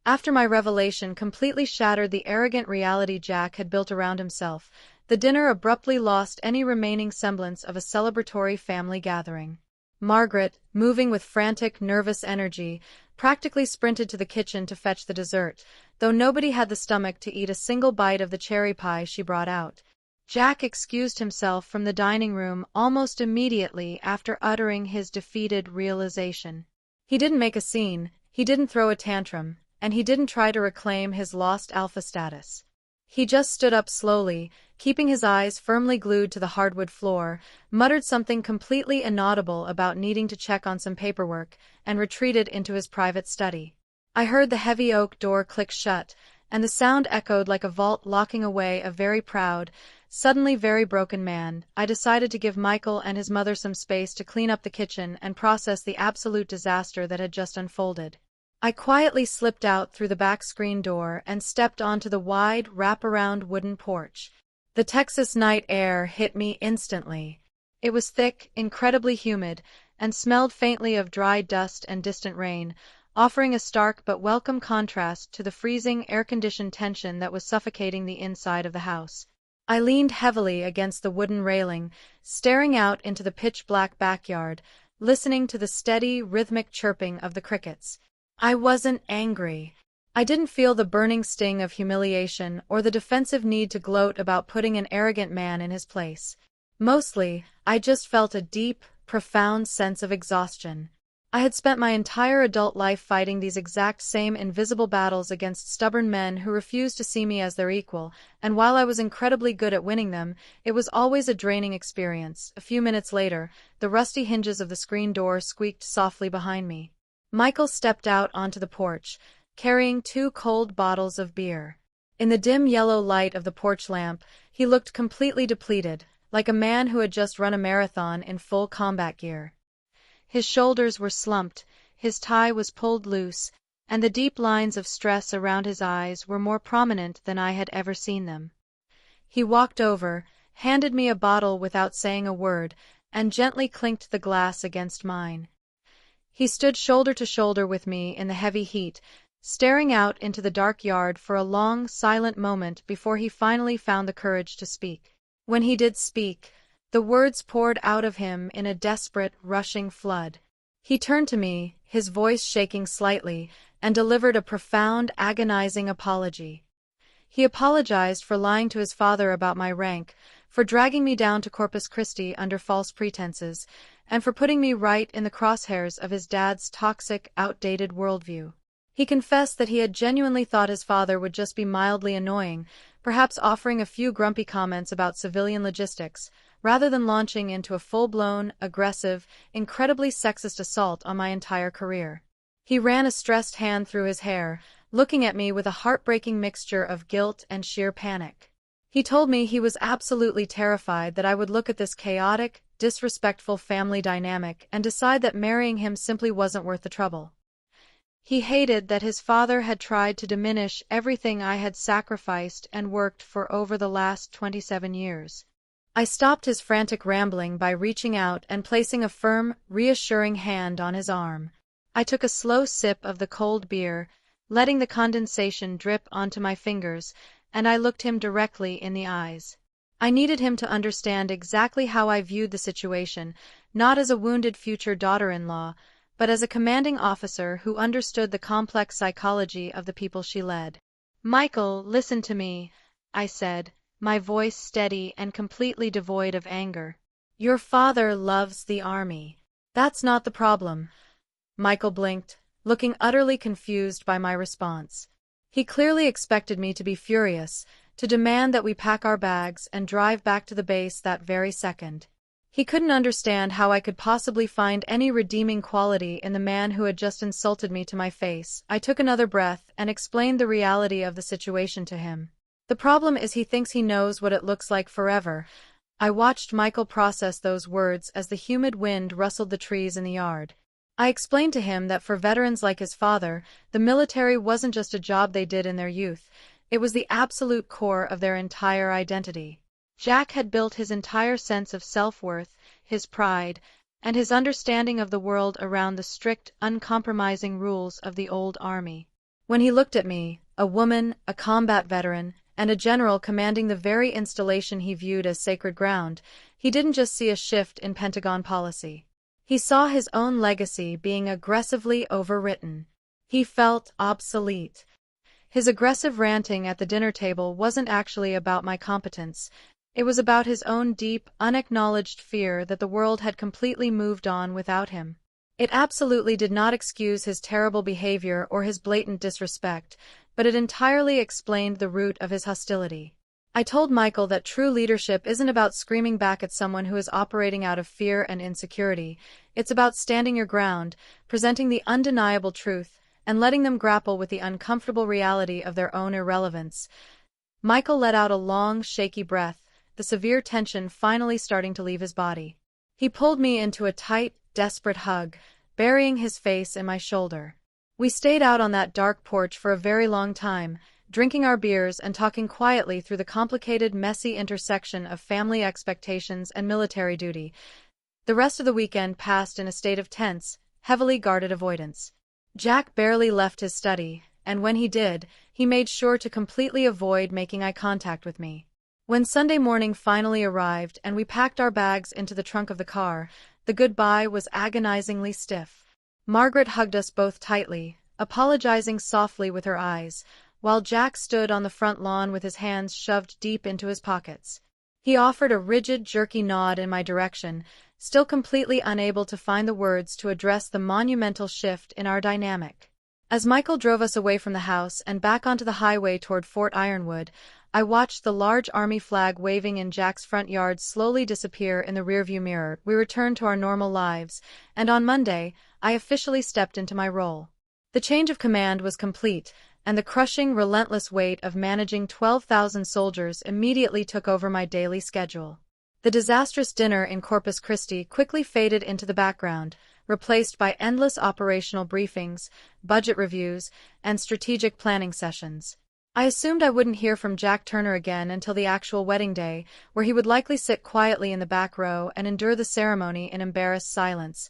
After my revelation completely shattered the arrogant reality Jack had built around himself, the dinner abruptly lost any remaining semblance of a celebratory family gathering. Margaret, moving with frantic, nervous energy, practically sprinted to the kitchen to fetch the dessert, though nobody had the stomach to eat a single bite of the cherry pie she brought out. Jack excused himself from the dining room almost immediately after uttering his defeated realization. He didn't make a scene, he didn't throw a tantrum, and he didn't try to reclaim his lost alpha status. He just stood up slowly, keeping his eyes firmly glued to the hardwood floor, muttered something completely inaudible about needing to check on some paperwork, and retreated into his private study. I heard the heavy oak door click shut, and the sound echoed like a vault locking away a very proud, suddenly very broken man. I decided to give Michael and his mother some space to clean up the kitchen and process the absolute disaster that had just unfolded. I quietly slipped out through the back screen door and stepped onto the wide, wraparound wooden porch. The Texas night air hit me instantly. It was thick, incredibly humid, and smelled faintly of dry dust and distant rain, offering a stark but welcome contrast to the freezing, air-conditioned tension that was suffocating the inside of the house. I leaned heavily against the wooden railing, staring out into the pitch-black backyard, listening to the steady, rhythmic chirping of the crickets. I wasn't angry. I didn't feel the burning sting of humiliation or the defensive need to gloat about putting an arrogant man in his place. Mostly, I just felt a deep, profound sense of exhaustion. I had spent my entire adult life fighting these exact same invisible battles against stubborn men who refused to see me as their equal, and while I was incredibly good at winning them, it was always a draining experience. A few minutes later, the rusty hinges of the screen door squeaked softly behind me. Michael stepped out onto the porch, carrying 2 cold bottles of beer. In the dim yellow light of the porch lamp, he looked completely depleted, like a man who had just run a marathon in full combat gear. His shoulders were slumped, his tie was pulled loose, and the deep lines of stress around his eyes were more prominent than I had ever seen them. He walked over, handed me a bottle without saying a word, and gently clinked the glass against mine. He stood shoulder to shoulder with me in the heavy heat, staring out into the dark yard for a long, silent moment before he finally found the courage to speak. When he did speak, the words poured out of him in a desperate, rushing flood. He turned to me, his voice shaking slightly, and delivered a profound, agonizing apology. He apologized for lying to his father about my rank, for dragging me down to Corpus Christi under false pretenses, and for putting me right in the crosshairs of his dad's toxic, outdated worldview. He confessed that he had genuinely thought his father would just be mildly annoying, perhaps offering a few grumpy comments about civilian logistics, rather than launching into a full-blown, aggressive, incredibly sexist assault on my entire career. He ran a stressed hand through his hair, looking at me with a heartbreaking mixture of guilt and sheer panic. He told me he was absolutely terrified that I would look at this chaotic, disrespectful family dynamic and decide that marrying him simply wasn't worth the trouble. He hated that his father had tried to diminish everything I had sacrificed and worked for over the last 27 years. I stopped his frantic rambling by reaching out and placing a firm, reassuring hand on his arm. I took a slow sip of the cold beer, letting the condensation drip onto my fingers, and I looked him directly in the eyes. I needed him to understand exactly how I viewed the situation, not as a wounded future daughter-in-law, but as a commanding officer who understood the complex psychology of the people she led. "Michael, listen to me," I said, my voice steady and completely devoid of anger. "Your father loves the army. That's not the problem." Michael blinked, looking utterly confused by my response. He clearly expected me to be furious, to demand that we pack our bags and drive back to the base that very second. He couldn't understand how I could possibly find any redeeming quality in the man who had just insulted me to my face. I took another breath and explained the reality of the situation to him. The problem is he thinks he knows what it looks like forever. I watched Michael process those words as the humid wind rustled the trees in the yard. I explained to him that for veterans like his father, the military wasn't just a job they did in their youth, it was the absolute core of their entire identity. Jack had built his entire sense of self-worth, his pride, and his understanding of the world around the strict, uncompromising rules of the old army. When he looked at me, a woman, a combat veteran, and a general commanding the very installation he viewed as sacred ground, he didn't just see a shift in Pentagon policy. He saw his own legacy being aggressively overwritten. He felt obsolete. His aggressive ranting at the dinner table wasn't actually about my competence. It was about his own deep, unacknowledged fear that the world had completely moved on without him. It absolutely did not excuse his terrible behavior or his blatant disrespect, but it entirely explained the root of his hostility. I told Michael that true leadership isn't about screaming back at someone who is operating out of fear and insecurity. It's about standing your ground, presenting the undeniable truth, and letting them grapple with the uncomfortable reality of their own irrelevance. Michael let out a long, shaky breath, the severe tension finally starting to leave his body. He pulled me into a tight, desperate hug, burying his face in my shoulder. We stayed out on that dark porch for a very long time, drinking our beers and talking quietly through the complicated, messy intersection of family expectations and military duty. The rest of the weekend passed in a state of tense, heavily guarded avoidance. Jack barely left his study, and when he did, he made sure to completely avoid making eye contact with me. When Sunday morning finally arrived and we packed our bags into the trunk of the car, the goodbye was agonizingly stiff. Margaret hugged us both tightly, apologizing softly with her eyes, while Jack stood on the front lawn with his hands shoved deep into his pockets. He offered a rigid, jerky nod in my direction, still completely unable to find the words to address the monumental shift in our dynamic. As Michael drove us away from the house and back onto the highway toward Fort Ironwood, I watched the large army flag waving in Jack's front yard slowly disappear in the rearview mirror. We returned to our normal lives, and on Monday, I officially stepped into my role. The change of command was complete, and the crushing, relentless weight of managing 12,000 soldiers immediately took over my daily schedule. The disastrous dinner in Corpus Christi quickly faded into the background, replaced by endless operational briefings, budget reviews, and strategic planning sessions. I assumed I wouldn't hear from Jack Turner again until the actual wedding day, where he would likely sit quietly in the back row and endure the ceremony in embarrassed silence.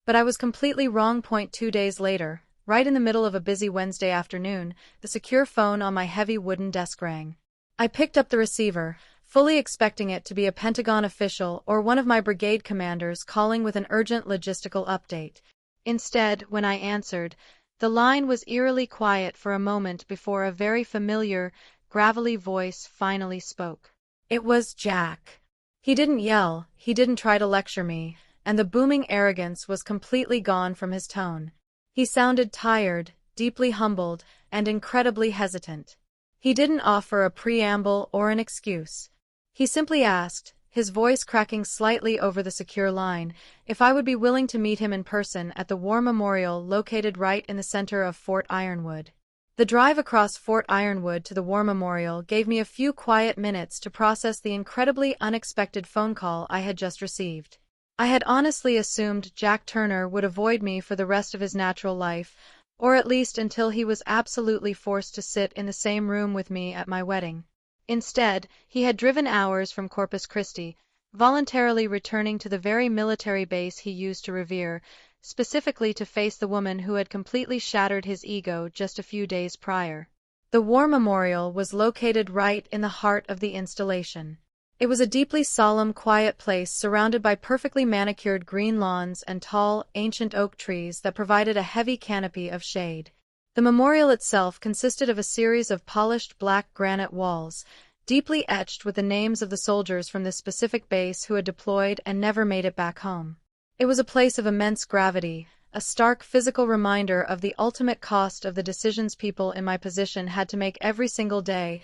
But I was completely wrong. 2 days later, right in the middle of a busy Wednesday afternoon, the secure phone on my heavy wooden desk rang. I picked up the receiver, fully expecting it to be a Pentagon official or one of my brigade commanders calling with an urgent logistical update. Instead, when I answered, the line was eerily quiet for a moment before a very familiar, gravelly voice finally spoke. It was Jack. He didn't yell, he didn't try to lecture me, and the booming arrogance was completely gone from his tone. He sounded tired, deeply humbled, and incredibly hesitant. He didn't offer a preamble or an excuse. He simply asked, his voice cracking slightly over the secure line, if I would be willing to meet him in person at the War Memorial located right in the center of Fort Ironwood. The drive across Fort Ironwood to the War Memorial gave me a few quiet minutes to process the incredibly unexpected phone call I had just received. I had honestly assumed Jack Turner would avoid me for the rest of his natural life, or at least until he was absolutely forced to sit in the same room with me at my wedding. Instead, he had driven hours from Corpus Christi, voluntarily returning to the very military base he used to revere, specifically to face the woman who had completely shattered his ego just a few days prior. The War Memorial was located right in the heart of the installation. It was a deeply solemn, quiet place surrounded by perfectly manicured green lawns and tall, ancient oak trees that provided a heavy canopy of shade. The memorial itself consisted of a series of polished black granite walls, deeply etched with the names of the soldiers from this specific base who had deployed and never made it back home. It was a place of immense gravity, a stark physical reminder of the ultimate cost of the decisions people in my position had to make every single day,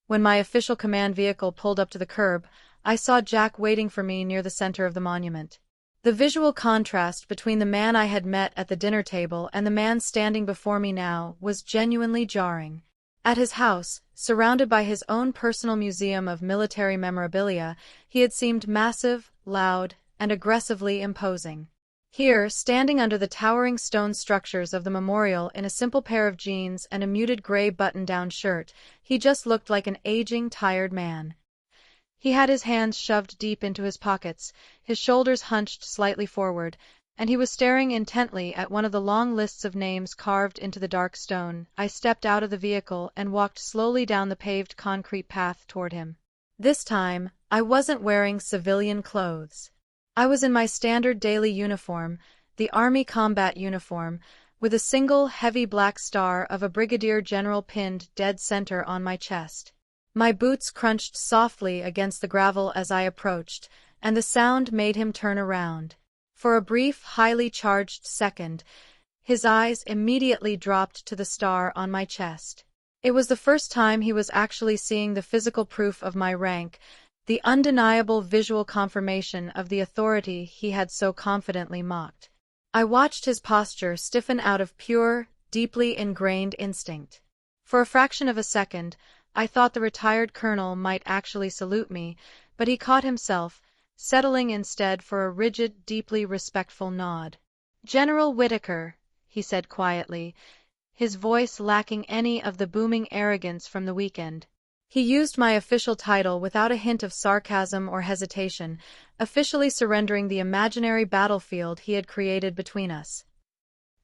When my official command vehicle pulled up to the curb, I saw Jack waiting for me near the center of the monument. The visual contrast between the man I had met at the dinner table and the man standing before me now was genuinely jarring. At his house, surrounded by his own personal museum of military memorabilia, he had seemed massive, loud, and aggressively imposing. Here, standing under the towering stone structures of the memorial in a simple pair of jeans and a muted gray button-down shirt, he just looked like an aging, tired man. He had his hands shoved deep into his pockets, his shoulders hunched slightly forward, and he was staring intently at one of the long lists of names carved into the dark stone. I stepped out of the vehicle and walked slowly down the paved concrete path toward him. This time, I wasn't wearing civilian clothes. I was in my standard daily uniform, the Army combat uniform, with a single heavy black star of a Brigadier General pinned dead center on my chest. My boots crunched softly against the gravel as I approached, and the sound made him turn around. For a brief, highly charged second, his eyes immediately dropped to the star on my chest. It was the first time he was actually seeing the physical proof of my rank, the undeniable visual confirmation of the authority he had so confidently mocked. I watched his posture stiffen out of pure, deeply ingrained instinct. For a fraction of a second, I thought the retired colonel might actually salute me, but he caught himself, settling instead for a rigid, deeply respectful nod. "General Whitaker," he said quietly, his voice lacking any of the booming arrogance from the weekend. He used my official title without a hint of sarcasm or hesitation, officially surrendering the imaginary battlefield he had created between us.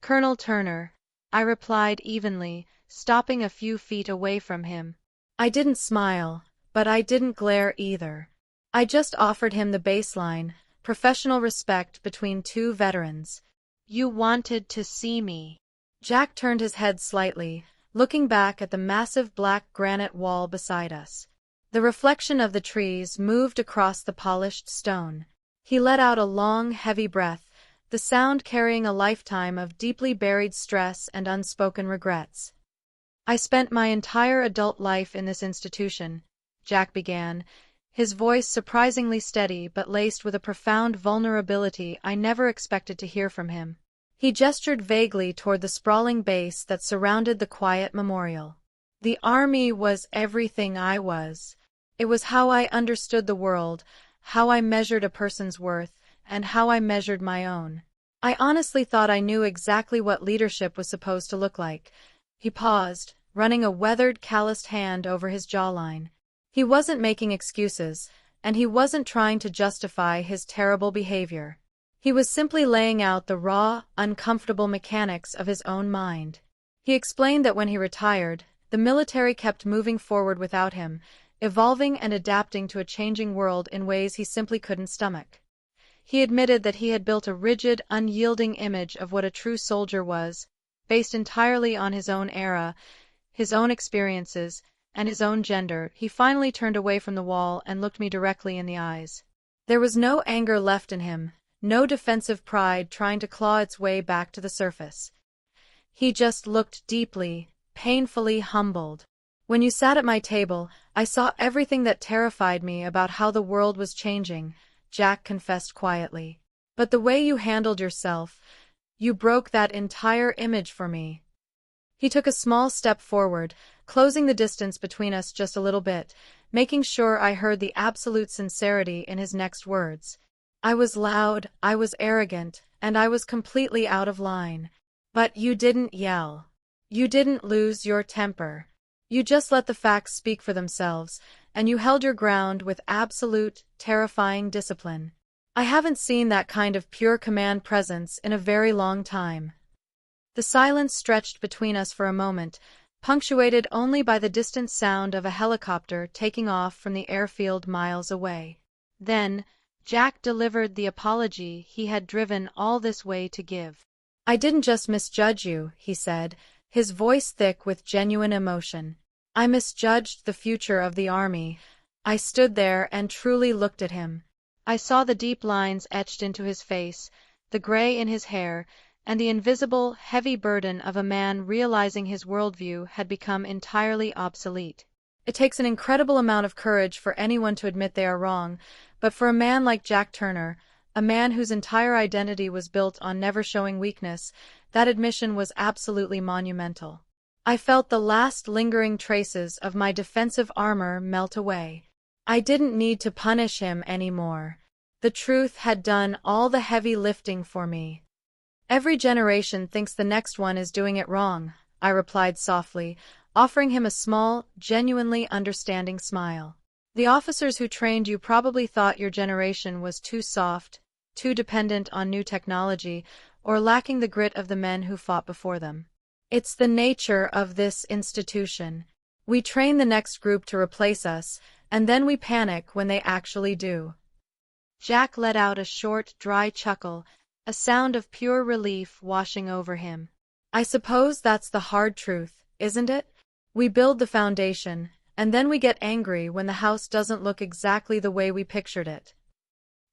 "Colonel Turner," I replied evenly, stopping a few feet away from him. I didn't smile, but I didn't glare either. I just offered him the baseline, professional respect between two veterans. "You wanted to see me." Jack turned his head slightly, looking back at the massive black granite wall beside us. The reflection of the trees moved across the polished stone. He let out a long, heavy breath, the sound carrying a lifetime of deeply buried stress and unspoken regrets. "I spent my entire adult life in this institution," Jack began, his voice surprisingly steady but laced with a profound vulnerability I never expected to hear from him. He gestured vaguely toward the sprawling base that surrounded the quiet memorial. "The Army was everything I was. It was how I understood the world, how I measured a person's worth, and how I measured my own. I honestly thought I knew exactly what leadership was supposed to look like." He paused, running a weathered, calloused hand over his jawline. He wasn't making excuses, and he wasn't trying to justify his terrible behavior. He was simply laying out the raw, uncomfortable mechanics of his own mind. He explained that when he retired, the military kept moving forward without him, evolving and adapting to a changing world in ways he simply couldn't stomach. He admitted that he had built a rigid, unyielding image of what a true soldier was, based entirely on his own era, his own experiences, and his own gender. He finally turned away from the wall and looked me directly in the eyes. There was no anger left in him, no defensive pride trying to claw its way back to the surface. He just looked deeply, painfully humbled. "When you sat at my table, I saw everything that terrified me about how the world was changing," Jack confessed quietly. "But the way you handled yourself, you broke that entire image for me." He took a small step forward, closing the distance between us just a little bit, making sure I heard the absolute sincerity in his next words. "I was loud, I was arrogant, and I was completely out of line. But you didn't yell. You didn't lose your temper. You just let the facts speak for themselves, and you held your ground with absolute, terrifying discipline. I haven't seen that kind of pure command presence in a very long time." The silence stretched between us for a moment, punctuated only by the distant sound of a helicopter taking off from the airfield miles away. Then, Jack delivered the apology he had driven all this way to give. "I didn't just misjudge you," he said, his voice thick with genuine emotion. "I misjudged the future of the Army." I stood there and truly looked at him. I saw the deep lines etched into his face, the gray in his hair, and the invisible, heavy burden of a man realizing his worldview had become entirely obsolete. It takes an incredible amount of courage for anyone to admit they are wrong, but for a man like Jack Turner, a man whose entire identity was built on never showing weakness, that admission was absolutely monumental. I felt the last lingering traces of my defensive armor melt away. I didn't need to punish him anymore. The truth had done all the heavy lifting for me. Every generation thinks the next one is doing it wrong, I replied softly, offering him a small, genuinely understanding smile. The officers who trained you probably thought your generation was too soft, too dependent on new technology, or lacking the grit of the men who fought before them. It's the nature of this institution. We train the next group to replace us, and then we panic when they actually do. Jack let out a short, dry chuckle, a sound of pure relief washing over him. I suppose that's the hard truth, isn't it? We build the foundation, and then we get angry when the house doesn't look exactly the way we pictured it.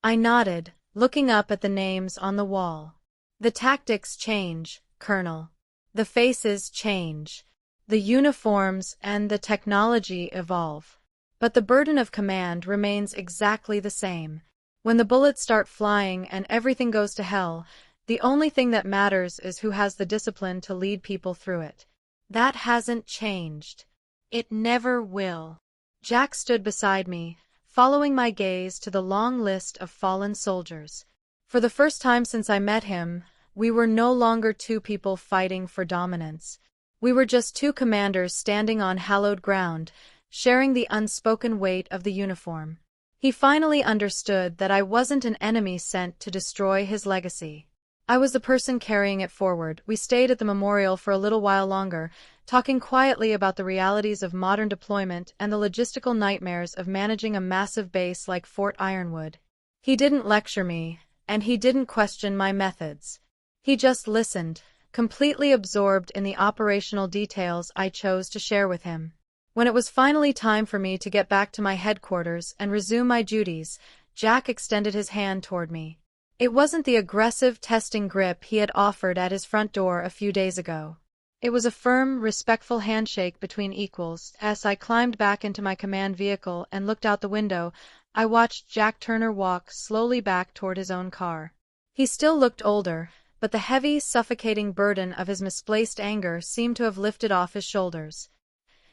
I nodded, looking up at the names on the wall. The tactics change, Colonel. The faces change. The uniforms and the technology evolve. But the burden of command remains exactly the same. When the bullets start flying and everything goes to hell, the only thing that matters is who has the discipline to lead people through it. That hasn't changed. It never will. Jack stood beside me, following my gaze to the long list of fallen soldiers. For the first time since I met him, we were no longer two people fighting for dominance. We were just two commanders standing on hallowed ground, sharing the unspoken weight of the uniform. He finally understood that I wasn't an enemy sent to destroy his legacy. I was the person carrying it forward. We stayed at the memorial for a little while longer, talking quietly about the realities of modern deployment and the logistical nightmares of managing a massive base like Fort Ironwood. He didn't lecture me, and he didn't question my methods. He just listened, completely absorbed in the operational details I chose to share with him. When it was finally time for me to get back to my headquarters and resume my duties, Jack extended his hand toward me. It wasn't the aggressive, testing grip he had offered at his front door a few days ago. It was a firm, respectful handshake between equals. As I climbed back into my command vehicle and looked out the window, I watched Jack Turner walk slowly back toward his own car. He still looked older, but the heavy, suffocating burden of his misplaced anger seemed to have lifted off his shoulders.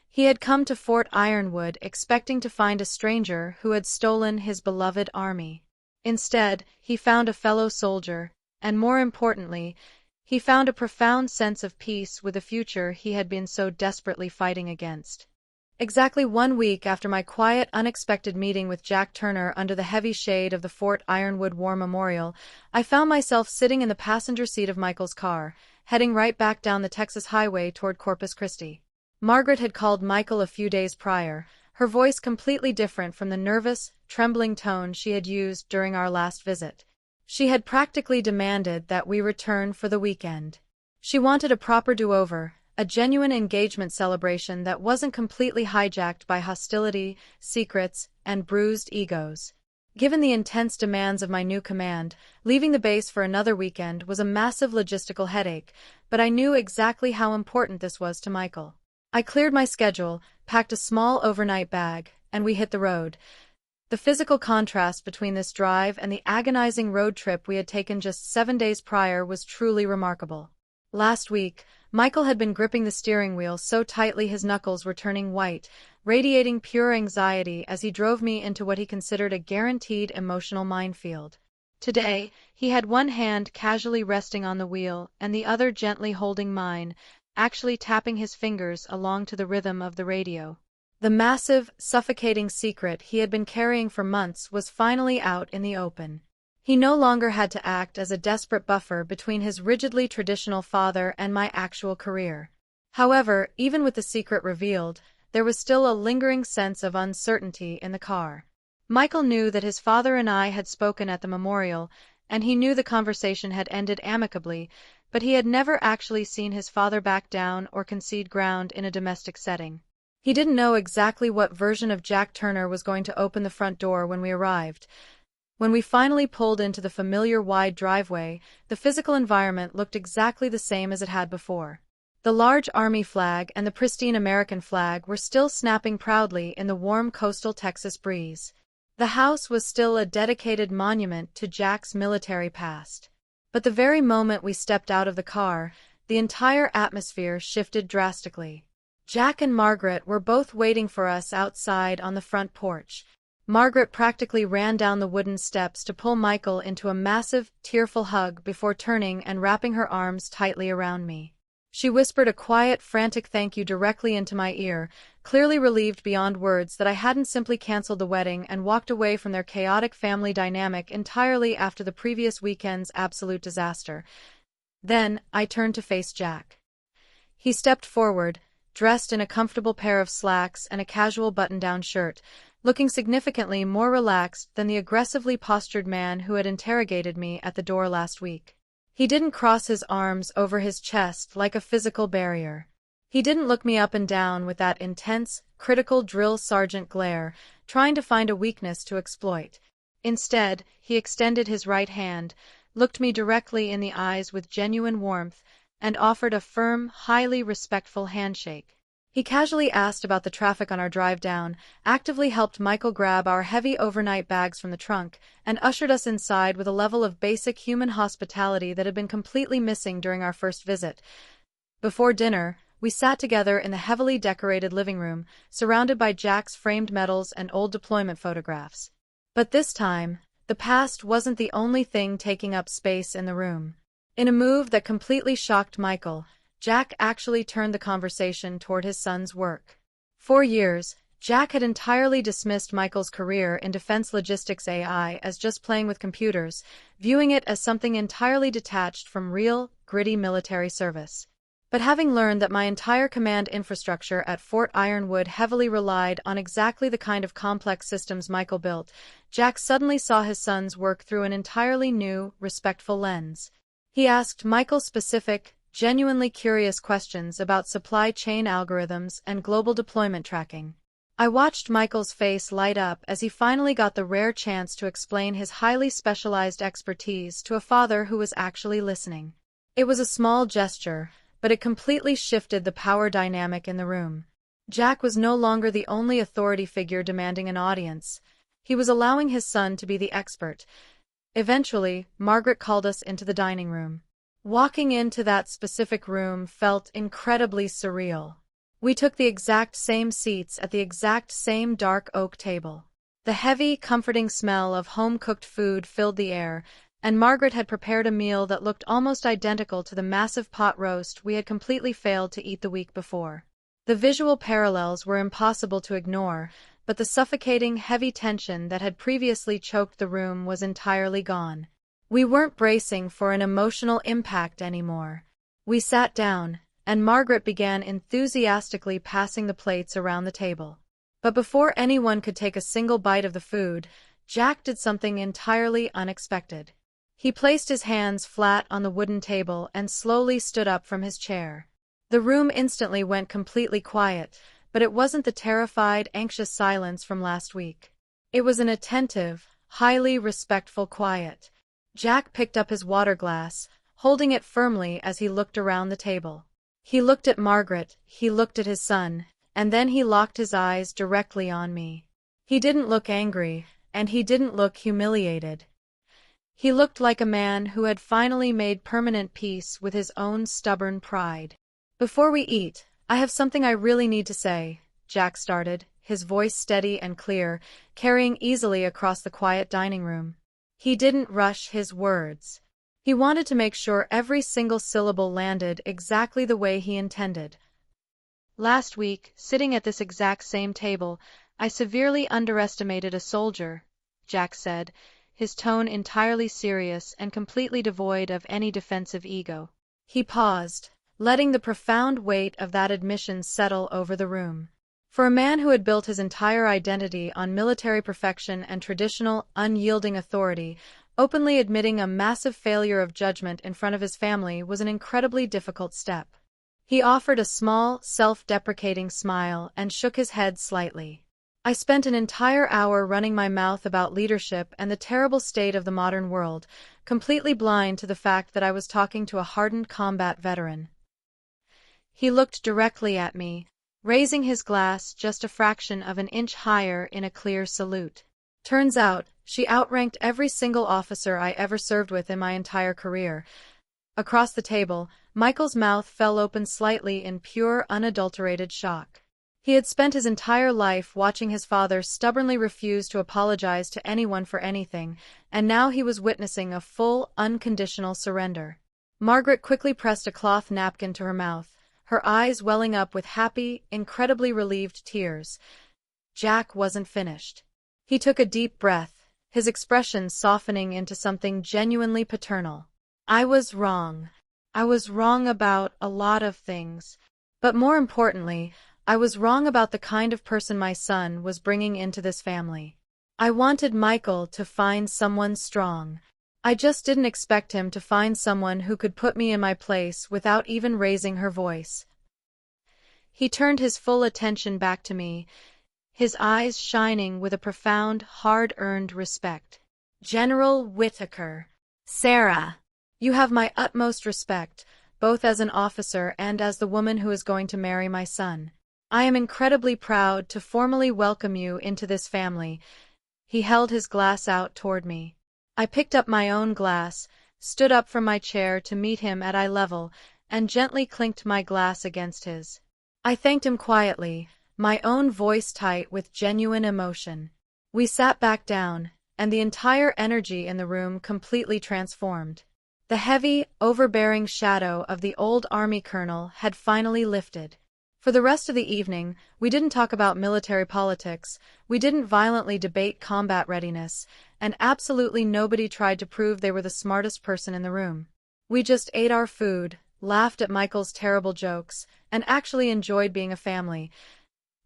He had come to Fort Ironwood expecting to find a stranger who had stolen his beloved army. Instead, he found a fellow soldier, and more importantly, he found a profound sense of peace with the future he had been so desperately fighting against. Exactly 1 week after my quiet, unexpected meeting with Jack Turner under the heavy shade of the Fort Ironwood War Memorial, I found myself sitting in the passenger seat of Michael's car, heading right back down the Texas highway toward Corpus Christi. Margaret had called Michael a few days prior, her voice completely different from the nervous, trembling tone she had used during our last visit. She had practically demanded that we return for the weekend. She wanted a proper do-over, a genuine engagement celebration that wasn't completely hijacked by hostility, secrets, and bruised egos. Given the intense demands of my new command, leaving the base for another weekend was a massive logistical headache, but I knew exactly how important this was to Michael. I cleared my schedule, packed a small overnight bag, and we hit the road. The physical contrast between this drive and the agonizing road trip we had taken just 7 days prior was truly remarkable. Last week, Michael had been gripping the steering wheel so tightly his knuckles were turning white, radiating pure anxiety as he drove me into what he considered a guaranteed emotional minefield. Today, he had one hand casually resting on the wheel and the other gently holding mine, actually tapping his fingers along to the rhythm of the radio. The massive, suffocating secret he had been carrying for months was finally out in the open. He no longer had to act as a desperate buffer between his rigidly traditional father and my actual career. However, even with the secret revealed, there was still a lingering sense of uncertainty in the car. Michael knew that his father and I had spoken at the memorial, and he knew the conversation had ended amicably, but he had never actually seen his father back down or concede ground in a domestic setting. He didn't know exactly what version of Jack Turner was going to open the front door when we arrived. When we finally pulled into the familiar wide driveway, the physical environment looked exactly the same as it had before. The large Army flag and the pristine American flag were still snapping proudly in the warm coastal Texas breeze. The house was still a dedicated monument to Jack's military past. But the very moment we stepped out of the car, the entire atmosphere shifted drastically. Jack and Margaret were both waiting for us outside on the front porch. Margaret practically ran down the wooden steps to pull Michael into a massive, tearful hug before turning and wrapping her arms tightly around me. She whispered a quiet, frantic thank you directly into my ear, clearly relieved beyond words that I hadn't simply canceled the wedding and walked away from their chaotic family dynamic entirely after the previous weekend's absolute disaster. Then, I turned to face Jack. He stepped forward, dressed in a comfortable pair of slacks and a casual button-down shirt, looking significantly more relaxed than the aggressively postured man who had interrogated me at the door last week. He didn't cross his arms over his chest like a physical barrier. He didn't look me up and down with that intense, critical drill sergeant glare, trying to find a weakness to exploit. Instead, he extended his right hand, looked me directly in the eyes with genuine warmth, and offered a firm, highly respectful handshake. He casually asked about the traffic on our drive down, actively helped Michael grab our heavy overnight bags from the trunk, and ushered us inside with a level of basic human hospitality that had been completely missing during our first visit. Before dinner, we sat together in the heavily decorated living room, surrounded by Jack's framed medals and old deployment photographs. But this time, the past wasn't the only thing taking up space in the room. In a move that completely shocked Michael, Jack actually turned the conversation toward his son's work. For years, Jack had entirely dismissed Michael's career in defense logistics AI as just playing with computers, viewing it as something entirely detached from real, gritty military service. But having learned that my entire command infrastructure at Fort Ironwood heavily relied on exactly the kind of complex systems Michael built, Jack suddenly saw his son's work through an entirely new, respectful lens. He asked Michael specific, genuinely curious questions about supply chain algorithms and global deployment tracking. I watched Michael's face light up as he finally got the rare chance to explain his highly specialized expertise to a father who was actually listening. It was a small gesture, but it completely shifted the power dynamic in the room. Jack was no longer the only authority figure demanding an audience. He was allowing his son to be the expert. Eventually, Margaret called us into the dining room. Walking into that specific room felt incredibly surreal. We took the exact same seats at the exact same dark oak table. The heavy, comforting smell of home-cooked food filled the air, and Margaret had prepared a meal that looked almost identical to the massive pot roast we had completely failed to eat the week before. The visual parallels were impossible to ignore, but the suffocating, heavy tension that had previously choked the room was entirely gone. We weren't bracing for an emotional impact anymore. We sat down, and Margaret began enthusiastically passing the plates around the table. But before anyone could take a single bite of the food, Jack did something entirely unexpected. He placed his hands flat on the wooden table and slowly stood up from his chair. The room instantly went completely quiet, but it wasn't the terrified, anxious silence from last week. It was an attentive, highly respectful quiet. Jack picked up his water glass, holding it firmly as he looked around the table. He looked at Margaret, he looked at his son, and then he locked his eyes directly on me. He didn't look angry, and he didn't look humiliated. He looked like a man who had finally made permanent peace with his own stubborn pride. "Before we eat, I have something I really need to say," Jack started, his voice steady and clear, carrying easily across the quiet dining room. He didn't rush his words. He wanted to make sure every single syllable landed exactly the way he intended. "Last week, sitting at this exact same table, I severely underestimated a soldier," Jack said, his tone entirely serious and completely devoid of any defensive ego. He paused, letting the profound weight of that admission settle over the room. For a man who had built his entire identity on military perfection and traditional, unyielding authority, openly admitting a massive failure of judgment in front of his family was an incredibly difficult step. He offered a small, self-deprecating smile and shook his head slightly. "I spent an entire hour running my mouth about leadership and the terrible state of the modern world, completely blind to the fact that I was talking to a hardened combat veteran." He looked directly at me, raising his glass just a fraction of an inch higher in a clear salute. Turns out, she outranked every single officer I ever served with in my entire career. Across the table, Michael's mouth fell open slightly in pure, unadulterated shock. He had spent his entire life watching his father stubbornly refuse to apologize to anyone for anything, and now he was witnessing a full, unconditional surrender. Margaret quickly pressed a cloth napkin to her mouth, her eyes welling up with happy, incredibly relieved tears. Jack wasn't finished. He took a deep breath, his expression softening into something genuinely paternal. I was wrong. I was wrong about a lot of things. But more importantly, I was wrong about the kind of person my son was bringing into this family. I wanted Michael to find someone strong. I just didn't expect him to find someone who could put me in my place without even raising her voice. He turned his full attention back to me, his eyes shining with a profound, hard-earned respect. General Whitaker. Sarah, you have my utmost respect, both as an officer and as the woman who is going to marry my son. I am incredibly proud to formally welcome you into this family. He held his glass out toward me. I picked up my own glass, stood up from my chair to meet him at eye level, and gently clinked my glass against his. I thanked him quietly, my own voice tight with genuine emotion. We sat back down, and the entire energy in the room completely transformed. The heavy, overbearing shadow of the old army colonel had finally lifted. For the rest of the evening, we didn't talk about military politics, we didn't violently debate combat readiness, and absolutely nobody tried to prove they were the smartest person in the room. We just ate our food, laughed at Michael's terrible jokes, and actually enjoyed being a family.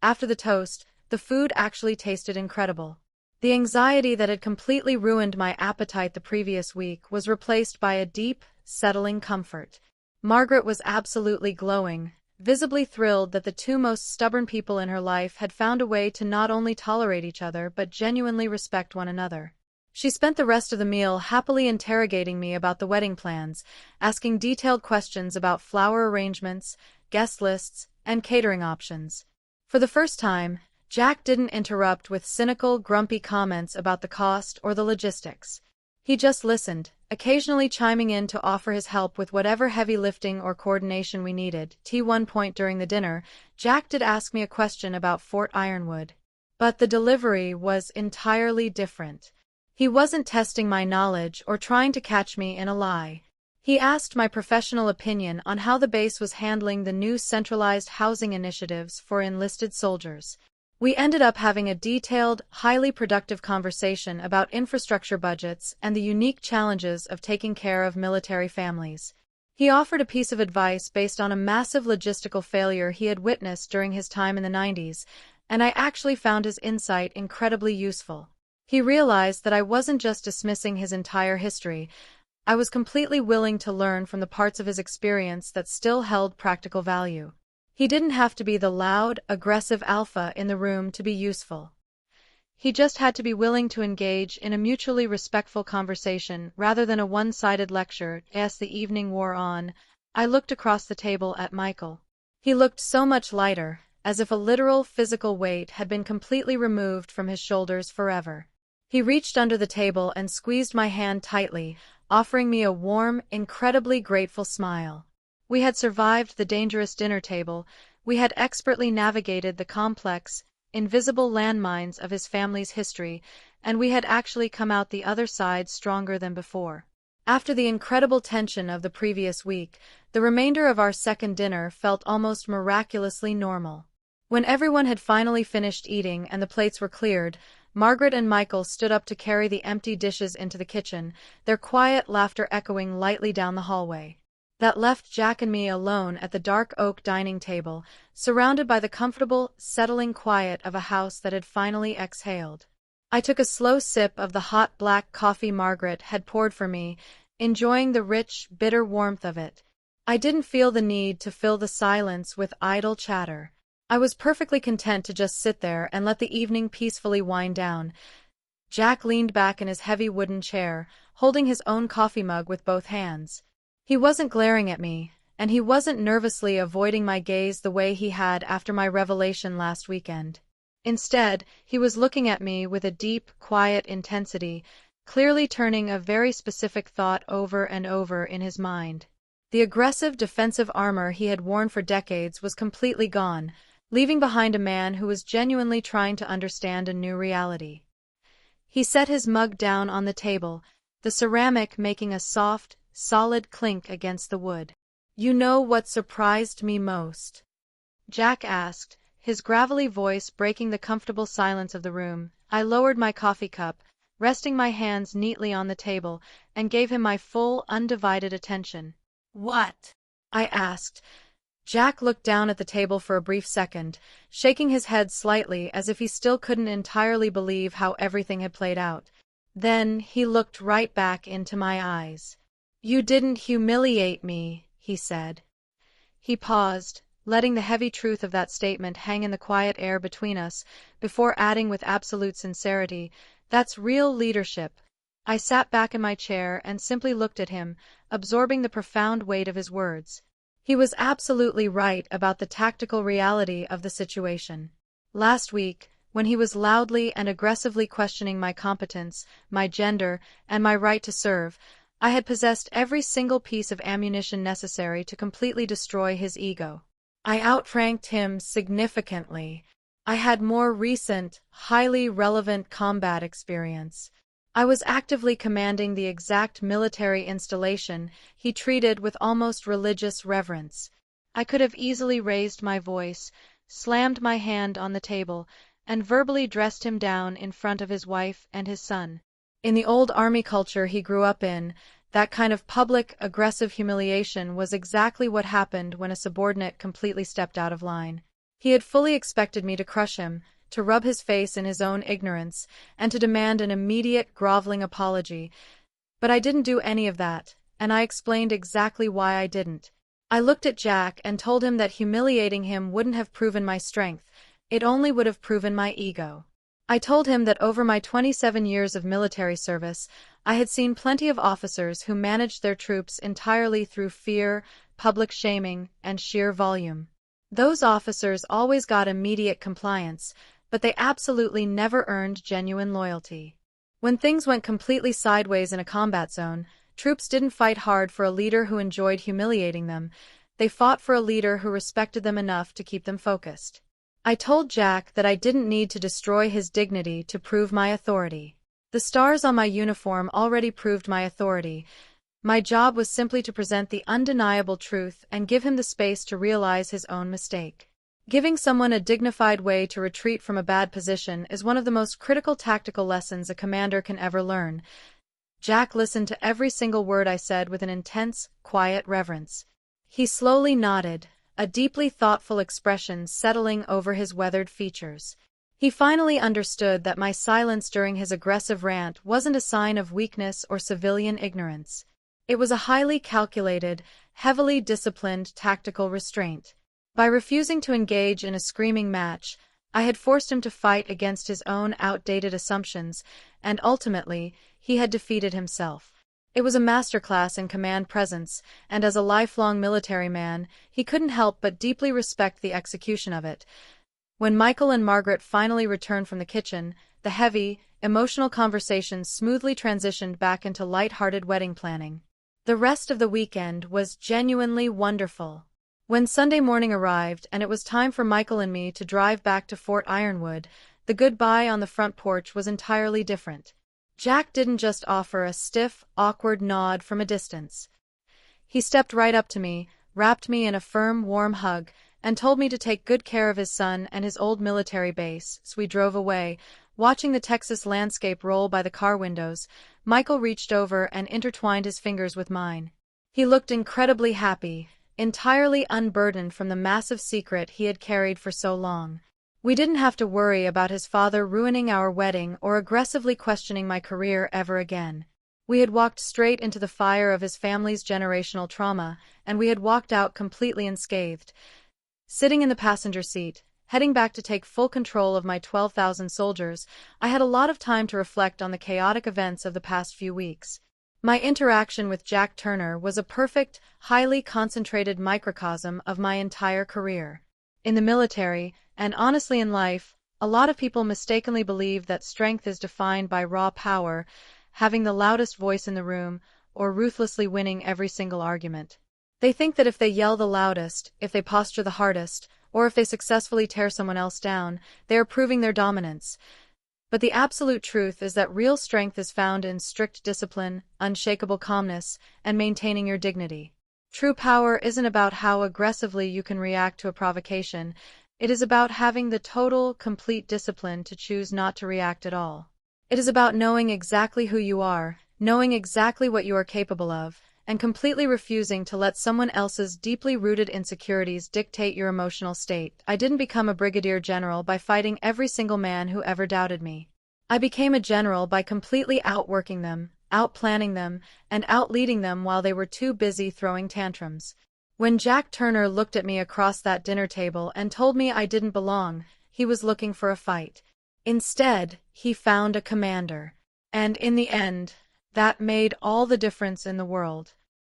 After the toast, the food actually tasted incredible. The anxiety that had completely ruined my appetite the previous week was replaced by a deep, settling comfort. Margaret was absolutely glowing, visibly thrilled that the two most stubborn people in her life had found a way to not only tolerate each other but genuinely respect one another. She spent the rest of the meal happily interrogating me about the wedding plans, asking detailed questions about flower arrangements, guest lists, and catering options. For the first time, Jack didn't interrupt with cynical, grumpy comments about the cost or the logistics. He just listened, occasionally chiming in to offer his help with whatever heavy lifting or coordination we needed. At one point during the dinner, Jack did ask me a question about Fort Ironwood. But the delivery was entirely different. He wasn't testing my knowledge or trying to catch me in a lie. He asked my professional opinion on how the base was handling the new centralized housing initiatives for enlisted soldiers. We ended up having a detailed, highly productive conversation about infrastructure budgets and the unique challenges of taking care of military families. He offered a piece of advice based on a massive logistical failure he had witnessed during his time in the 90s, and I actually found his insight incredibly useful. He realized that I wasn't just dismissing his entire history. I was completely willing to learn from the parts of his experience that still held practical value. He didn't have to be the loud, aggressive alpha in the room to be useful. He just had to be willing to engage in a mutually respectful conversation rather than a one-sided lecture. As the evening wore on, I looked across the table at Michael. He looked so much lighter, as if a literal physical weight had been completely removed from his shoulders forever. He reached under the table and squeezed my hand tightly, offering me a warm, incredibly grateful smile. We had survived the dangerous dinner table, we had expertly navigated the complex, invisible landmines of his family's history, and we had actually come out the other side stronger than before. After the incredible tension of the previous week, the remainder of our second dinner felt almost miraculously normal. When everyone had finally finished eating and the plates were cleared, Margaret and Michael stood up to carry the empty dishes into the kitchen, their quiet laughter echoing lightly down the hallway. That left Jack and me alone at the dark oak dining table, surrounded by the comfortable, settling quiet of a house that had finally exhaled. I took a slow sip of the hot black coffee Margaret had poured for me, enjoying the rich, bitter warmth of it. I didn't feel the need to fill the silence with idle chatter. I was perfectly content to just sit there and let the evening peacefully wind down. Jack leaned back in his heavy wooden chair, holding his own coffee mug with both hands. He wasn't glaring at me, and he wasn't nervously avoiding my gaze the way he had after my revelation last weekend. Instead, he was looking at me with a deep, quiet intensity, clearly turning a very specific thought over and over in his mind. The aggressive defensive armor he had worn for decades was completely gone, leaving behind a man who was genuinely trying to understand a new reality. He set his mug down on the table, the ceramic making a soft, solid clink against the wood. "You know what surprised me most?" Jack asked, his gravelly voice breaking the comfortable silence of the room. I lowered my coffee cup, resting my hands neatly on the table, and gave him my full, undivided attention. "What?" I asked. Jack looked down at the table for a brief second, shaking his head slightly as if he still couldn't entirely believe how everything had played out. Then he looked right back into my eyes. "You didn't humiliate me," he said. He paused, letting the heavy truth of that statement hang in the quiet air between us, before adding with absolute sincerity, "That's real leadership." I sat back in my chair and simply looked at him, absorbing the profound weight of his words. He was absolutely right about the tactical reality of the situation. Last week, when he was loudly and aggressively questioning my competence, my gender, and my right to serve, I had possessed every single piece of ammunition necessary to completely destroy his ego. I outranked him significantly. I had more recent, highly relevant combat experience. I was actively commanding the exact military installation he treated with almost religious reverence. I could have easily raised my voice, slammed my hand on the table, and verbally dressed him down in front of his wife and his son. In the old army culture he grew up in, that kind of public, aggressive humiliation was exactly what happened when a subordinate completely stepped out of line. He had fully expected me to crush him, to rub his face in his own ignorance, and to demand an immediate, groveling apology. But I didn't do any of that, and I explained exactly why I didn't. I looked at Jack and told him that humiliating him wouldn't have proven my strength, it only would have proven my ego. I told him that over my 27 years of military service, I had seen plenty of officers who managed their troops entirely through fear, public shaming, and sheer volume. Those officers always got immediate compliance, but they absolutely never earned genuine loyalty. When things went completely sideways in a combat zone, troops didn't fight hard for a leader who enjoyed humiliating them, they fought for a leader who respected them enough to keep them focused. I told Jack that I didn't need to destroy his dignity to prove my authority. The stars on my uniform already proved my authority. My job was simply to present the undeniable truth and give him the space to realize his own mistake. Giving someone a dignified way to retreat from a bad position is one of the most critical tactical lessons a commander can ever learn. Jack listened to every single word I said with an intense, quiet reverence. He slowly nodded, a deeply thoughtful expression settling over his weathered features. He finally understood that my silence during his aggressive rant wasn't a sign of weakness or civilian ignorance. It was a highly calculated, heavily disciplined tactical restraint. By refusing to engage in a screaming match, I had forced him to fight against his own outdated assumptions, and ultimately, he had defeated himself. It was a masterclass in command presence, and as a lifelong military man, he couldn't help but deeply respect the execution of it. When Michael and Margaret finally returned from the kitchen, the heavy, emotional conversation smoothly transitioned back into light-hearted wedding planning. The rest of the weekend was genuinely wonderful. When Sunday morning arrived and it was time for Michael and me to drive back to Fort Ironwood, the goodbye on the front porch was entirely different. Jack didn't just offer a stiff, awkward nod from a distance. He stepped right up to me, wrapped me in a firm, warm hug, and told me to take good care of his son and his old military base. So we drove away, watching the Texas landscape roll by the car windows. Michael reached over and intertwined his fingers with mine. He looked incredibly happy, entirely unburdened from the massive secret he had carried for so long. We didn't have to worry about his father ruining our wedding or aggressively questioning my career ever again. We had walked straight into the fire of his family's generational trauma, and we had walked out completely unscathed. Sitting in the passenger seat, heading back to take full control of my 12,000 soldiers, I had a lot of time to reflect on the chaotic events of the past few weeks. My interaction with Jack Turner was a perfect, highly concentrated microcosm of my entire career. In the military, and honestly in life, a lot of people mistakenly believe that strength is defined by raw power, having the loudest voice in the room, or ruthlessly winning every single argument. They think that if they yell the loudest, if they posture the hardest, or if they successfully tear someone else down, they are proving their dominance. But the absolute truth is that real strength is found in strict discipline, unshakable calmness, and maintaining your dignity. True power isn't about how aggressively you can react to a provocation. It is about having the total, complete discipline to choose not to react at all. It is about knowing exactly who you are, knowing exactly what you are capable of, and completely refusing to let someone else's deeply rooted insecurities dictate your emotional state. I didn't become a brigadier general by fighting every single man who ever doubted me. I became a general by completely outworking them, outplanning them, and outleading them while they were too busy throwing tantrums. When Jack Turner looked at me across that dinner table and told me I didn't belong, he was looking for a fight. Instead, he found a commander. And in the end, that made all the difference in the world.